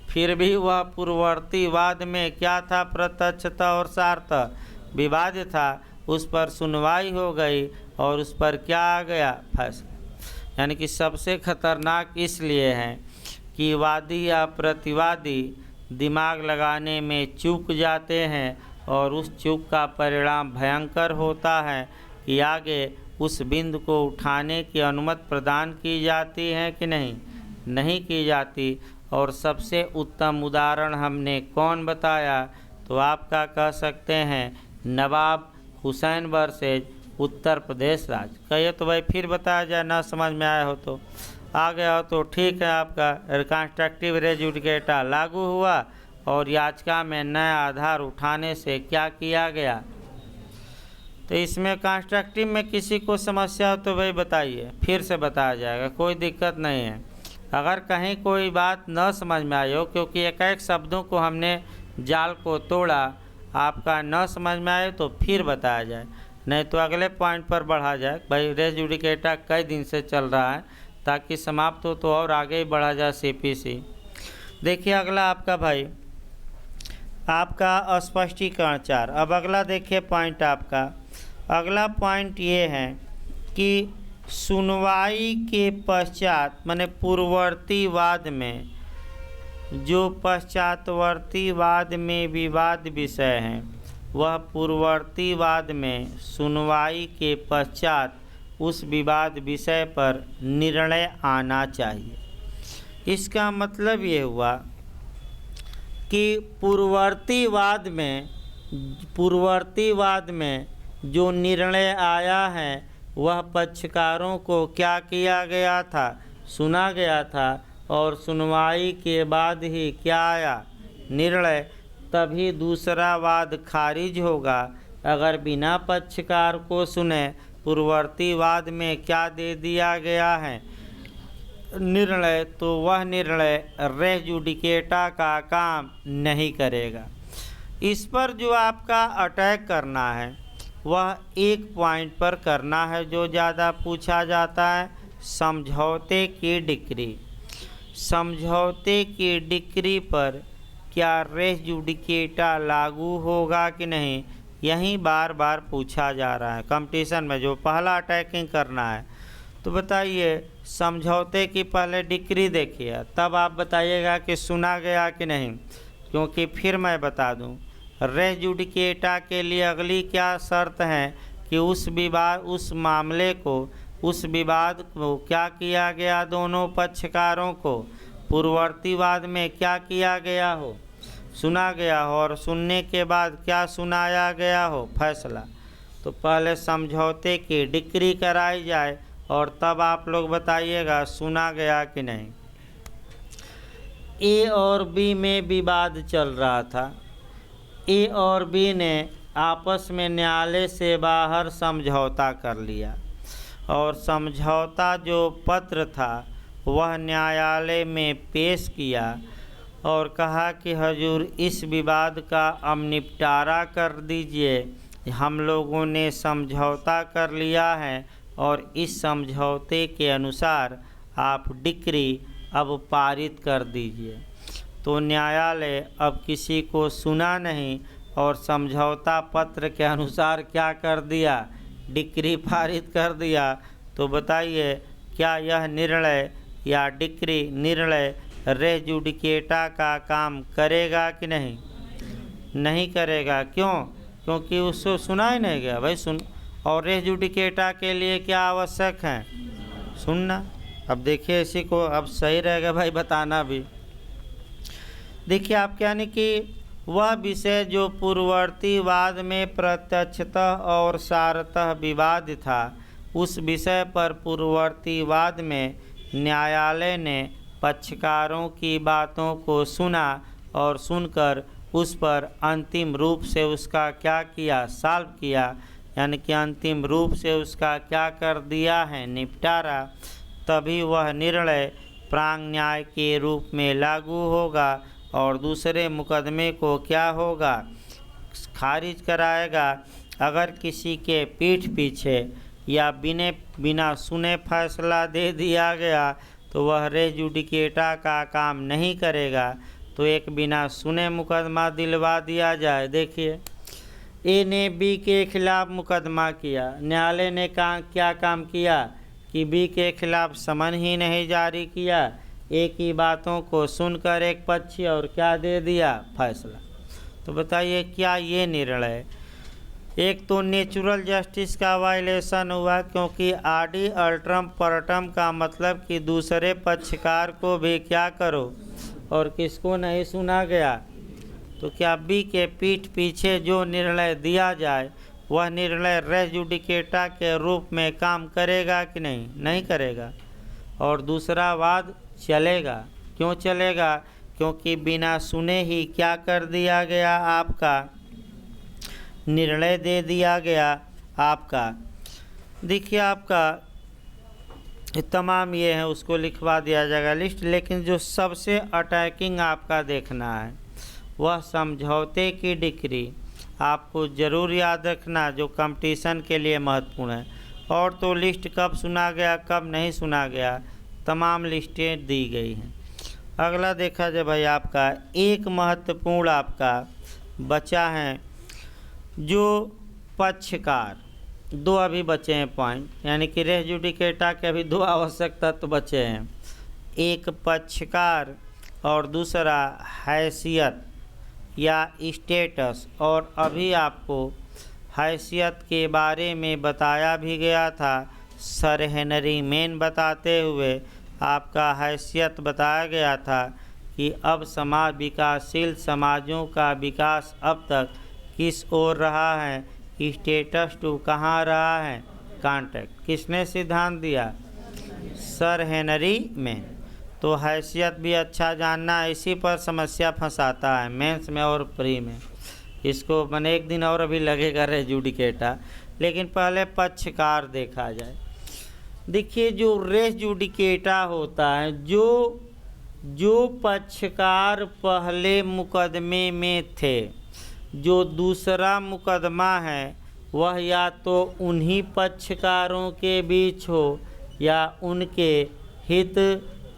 फिर भी वह पूर्ववर्ती वाद में क्या था, प्रत्यक्षता और सारता विवाद था, उस पर सुनवाई हो गई और उस पर क्या आ गया, फैसला। यानी कि सबसे खतरनाक इसलिए है कि वादी या प्रतिवादी दिमाग लगाने में चूक जाते हैं और उस चूक का परिणाम भयंकर होता है कि आगे उस बिंदु को उठाने की अनुमति प्रदान की जाती है कि नहीं की जाती। और सबसे उत्तम उदाहरण हमने कौन बताया, तो आपका कह सकते हैं नवाब हुसैन वर्सेज उत्तर प्रदेश राज्य। कहिए तो भाई फिर बताया जाए, ना समझ में आया हो तो, आ गया हो तो ठीक है, आपका कंस्ट्रक्टिव रेज जुडिकेटा लागू हुआ और याचिका में नया आधार उठाने से क्या किया गया। तो इसमें कंस्ट्रक्टिव में किसी को समस्या हो तो भाई बताइए, फिर से बताया जाएगा, कोई दिक्कत नहीं है। अगर कहीं कोई बात न समझ में आई हो, क्योंकि एक एक शब्दों को हमने जाल को तोड़ा, आपका न समझ में आए तो फिर बताया जाए, नहीं तो अगले पॉइंट पर बढ़ा जाए। भाई रेज जुडिकेटा कई दिन से चल रहा है, ताकि समाप्त हो तो और आगे ही बढ़ा जाए CPC। देखिए अगला आपका भाई आपका स्पष्टीकरण 4। अब अगला देखिए पॉइंट आपका, अगला पॉइंट ये है कि सुनवाई के पश्चात माने पूर्ववर्ती वाद में जो पश्चातवर्ती वाद में विवाद विषय हैं, वह पूर्ववर्ती वाद में सुनवाई के पश्चात उस विवाद विषय पर निर्णय आना चाहिए। इसका मतलब ये हुआ कि पूर्ववर्ती वाद में जो निर्णय आया है वह पक्षकारों को क्या किया गया था, सुना गया था, और सुनवाई के बाद ही क्या आया, निर्णय। तभी दूसरा वाद खारिज होगा। अगर बिना पक्षकार को सुने पूर्ववर्ती वाद में क्या दे दिया गया है, निर्णय, तो वह निर्णय रेज जुडिकेटा का काम नहीं करेगा। इस पर जो आपका अटैक करना है वह एक पॉइंट पर करना है जो ज़्यादा पूछा जाता है, समझौते की डिक्री। समझौते की डिक्री पर क्या रेज जुडिकेटा लागू होगा कि नहीं, यही बार बार पूछा जा रहा है कंपटीशन में, जो पहला अटैकिंग करना है। तो बताइए समझौते की पहले डिक्री देखिए, तब आप बताइएगा कि सुना गया कि नहीं। क्योंकि फिर मैं बता दूं, रेज जुडिकेटा के लिए अगली क्या शर्त है कि उस विवाद को क्या किया गया, दोनों पक्षकारों को पूर्ववर्ती वाद में क्या किया गया हो, सुना गया हो, और सुनने के बाद क्या सुनाया गया हो, फैसला। तो पहले समझौते की डिक्री कराई जाए और तब आप लोग बताइएगा सुना गया कि नहीं। A और B में विवाद चल रहा था। A और B ने आपस में न्यायालय से बाहर समझौता कर लिया और समझौता जो पत्र था वह न्यायालय में पेश किया और कहा कि हजूर इस विवाद का अब निपटारा कर दीजिए, हम लोगों ने समझौता कर लिया है और इस समझौते के अनुसार आप डिक्री अब पारित कर दीजिए। तो न्यायालय अब किसी को सुना नहीं और समझौता पत्र के अनुसार क्या कर दिया, डिक्री पारित कर दिया। तो बताइए क्या यह निर्णय या डिक्री निर्णय रेज जुडिकेटा का काम करेगा कि नहीं, नहीं करेगा। क्यों? क्योंकि उसको सुना ही नहीं गया भाई। सुन, और रेज जुडिकेटा के लिए क्या आवश्यक है, सुनना। अब देखिए इसी को अब सही रहेगा भाई बताना भी। देखिए आप यानी कि वह विषय जो पूर्ववर्ती वाद में प्रत्यक्षतः और सारतः विवाद था, उस विषय पर पूर्ववर्ती वाद में न्यायालय ने पक्षकारों की बातों को सुना और सुनकर उस पर अंतिम रूप से उसका क्या किया, सॉल्व किया, यानी कि अंतिम रूप से उसका क्या कर दिया है, निपटारा। तभी वह निर्णय प्रांग न्याय के रूप में लागू होगा और दूसरे मुकदमे को क्या होगा, खारिज कराएगा। अगर किसी के पीठ पीछे या बिना सुने फैसला दे दिया गया तो वह रेस जुडिकेटा का काम नहीं करेगा। तो एक बिना सुने मुकदमा दिलवा दिया जाए। देखिए, ए ने बी के खिलाफ मुकदमा किया, न्यायालय ने क्या काम किया कि बी के खिलाफ समन ही नहीं जारी किया, ए की बातों को सुनकर एक पक्षी और क्या दे दिया, फैसला। तो बताइए क्या ये निर्णय, एक तो नेचुरल जस्टिस का वायलेशन हुआ, क्योंकि आडी अल्ट्रम परटम का मतलब कि दूसरे पक्षकार को भी क्या करो, और किसको नहीं सुना गया। तो क्या बी के पीठ पीछे जो निर्णय दिया जाए वह निर्णय रेस जुडिकेटा के रूप में काम करेगा कि नहीं, नहीं करेगा। और दूसरा वाद चलेगा, क्यों चलेगा, क्योंकि बिना सुने ही क्या कर दिया गया, आपका निर्णय दे दिया गया आपका। देखिए आपका तमाम ये है, उसको लिखवा दिया जाएगा लिस्ट। लेकिन जो सबसे अटैकिंग आपका देखना है वह समझौते की डिक्री, आपको ज़रूर याद रखना, जो कंपटीशन के लिए महत्वपूर्ण है। और तो लिस्ट कब सुना गया कब नहीं सुना गया, तमाम लिस्टें दी गई हैं। अगला देखा जाए भाई, आपका एक महत्वपूर्ण आपका बचा है जो पक्षकार, दो अभी बचे हैं पॉइंट, यानी कि रेस जुडिकेटा के अभी दो आवश्यक तत्व बचे हैं, एक पक्षकार और दूसरा हैसियत या स्टेटस। और अभी आपको हैसियत के बारे में बताया भी गया था, सर हेनरी मेन बताते हुए आपका हैसियत बताया गया था कि अब समाज विकासशील समाजों का विकास अब तक किस ओर रहा है, स्टेटस टू कहाँ रहा है, कॉन्टैक्ट। किसने सिद्धांत दिया, सर हेनरी मेन। तो हैसियत भी अच्छा जानना, इसी पर समस्या फंसाता है मेंस में और प्री में। इसको मैंने एक दिन और अभी लगेगा रेस जुडिकेटा, लेकिन पहले पक्षकार देखा जाए। देखिए जो रेस जुडिकेटा होता है, जो पक्षकार पहले मुकदमे में थे, जो दूसरा मुकदमा है वह या तो उन्हीं पक्षकारों के बीच हो या उनके हित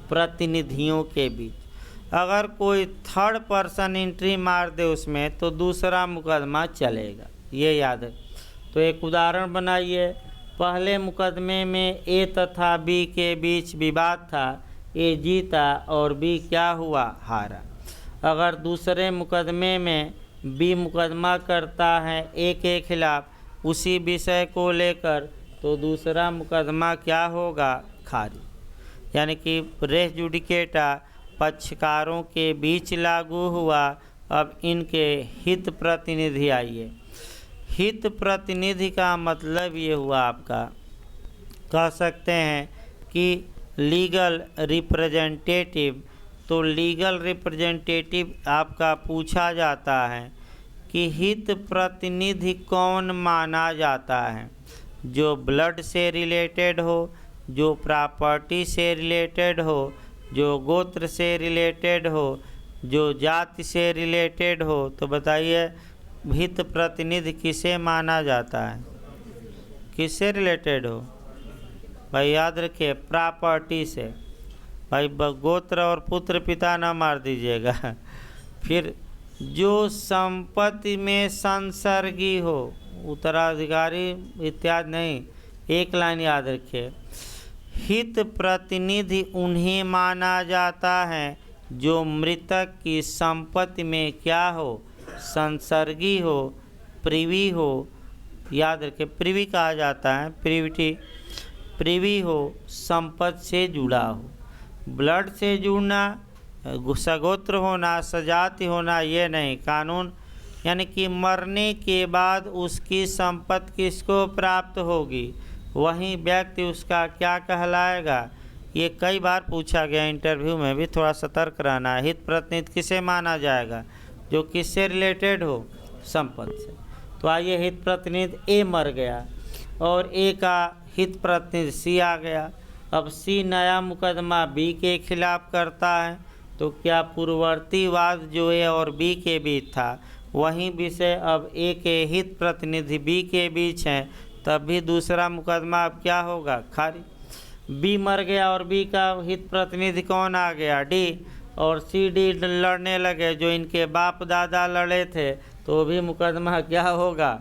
प्रतिनिधियों के बीच। अगर कोई थर्ड पर्सन एंट्री मार दे उसमें तो दूसरा मुकदमा चलेगा, ये याद है। तो एक उदाहरण बनाइए, पहले मुकदमे में ए तथा बी के बीच विवाद था, ए जीता और बी क्या हुआ, हारा। अगर दूसरे मुकदमे में बी मुकदमा करता है ए के खिलाफ उसी विषय को लेकर, तो दूसरा मुकदमा क्या होगा, खारिज। यानी कि रेस जुडिकेटा पक्षकारों के बीच लागू हुआ। अब इनके हित प्रतिनिधि आइए। हित प्रतिनिधि का मतलब ये हुआ, आपका कह सकते हैं कि लीगल रिप्रेजेंटेटिव। तो लीगल रिप्रेजेंटेटिव आपका पूछा जाता है कि हित प्रतिनिधि कौन माना जाता है, जो ब्लड से रिलेटेड हो, जो प्रॉपर्टी से रिलेटेड हो, जो गोत्र से रिलेटेड हो, जो जाति से रिलेटेड हो। तो बताइए हित प्रतिनिधि किसे माना जाता है, किससे रिलेटेड हो भाई, याद रखिए प्रॉपर्टी से। भाई गोत्र और पुत्र पिता ना मार दीजिएगा। फिर जो संपत्ति में संसर्गी हो, उत्तराधिकारी इत्यादि नहीं, एक लाइन याद रखिए। हित प्रतिनिधि उन्हें माना जाता है जो मृतक की संपत्ति में क्या हो, संसर्गी हो, प्रिवी हो। याद रखें प्रिवी कहा जाता है, प्रिवी हो, संपत्ति से जुड़ा हो। ब्लड से जुड़ना, सगोत्र होना, सजाति होना, ये नहीं कानून। यानी कि मरने के बाद उसकी संपत्ति किसको प्राप्त होगी, वही व्यक्ति उसका क्या कहलाएगा। ये कई बार पूछा गया इंटरव्यू में भी, थोड़ा सतर्क रहना। हित प्रतिनिधि किसे माना जाएगा, जो किससे रिलेटेड हो, संपत्ति से। तो आइए हित प्रतिनिधि ए मर गया और ए का हित प्रतिनिधि सी आ गया। अब सी नया मुकदमा बी के खिलाफ करता है, तो क्या पूर्ववर्ती वाद जो ए और बी के बीच था वही विषय अब ए के हित प्रतिनिधि बी के बीच है, तब भी दूसरा मुकदमा अब क्या होगा? खारिज। बी मर गया और बी का हित प्रतिनिधि कौन आ गया? डी। और सी डी लड़ने लगे, जो इनके बाप दादा लड़े थे, तो भी मुकदमा क्या होगा?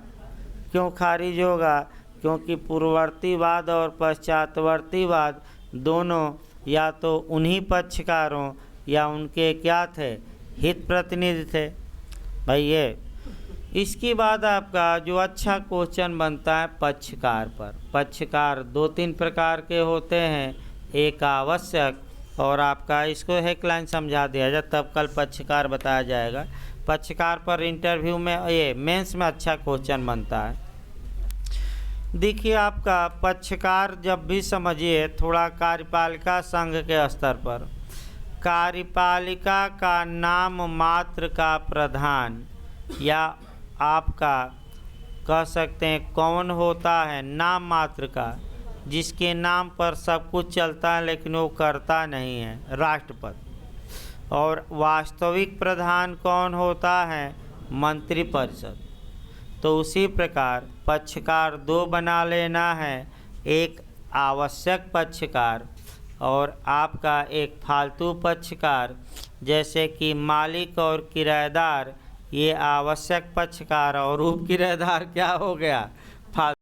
क्यों खारिज होगा? क्योंकि पूर्ववर्तीवाद और पश्चातवर्तीवाद दोनों या तो उन्हीं पक्षकारों या उनके क्या थे? हित प्रतिनिधि थे। भाई ये इसके बाद आपका जो अच्छा क्वेश्चन बनता है पक्षकार पर। पक्षकार 2-3 प्रकार के होते हैं, एक आवश्यक, और आपका इसको हेडलाइन समझा दिया जाए तब कल पक्षकार बताया जाएगा। पक्षकार पर इंटरव्यू में ये मेंस में अच्छा क्वेश्चन बनता है। देखिए आपका पक्षकार जब भी समझिए थोड़ा कार्यपालिका संघ के स्तर पर, कार्यपालिका का नाम मात्र का प्रधान, या आपका कह सकते हैं कौन होता है नाम मात्र का, जिसके नाम पर सब कुछ चलता है लेकिन वो करता नहीं है, राष्ट्रपति। और वास्तविक प्रधान कौन होता है? मंत्रिपरिषद। तो उसी प्रकार पक्षकार 2 बना लेना है, एक आवश्यक पक्षकार और आपका एक फालतू पक्षकार। जैसे कि मालिक और किराएदार ये आवश्यक पक्षकार और उप किराएदार क्या हो गया? फालतू।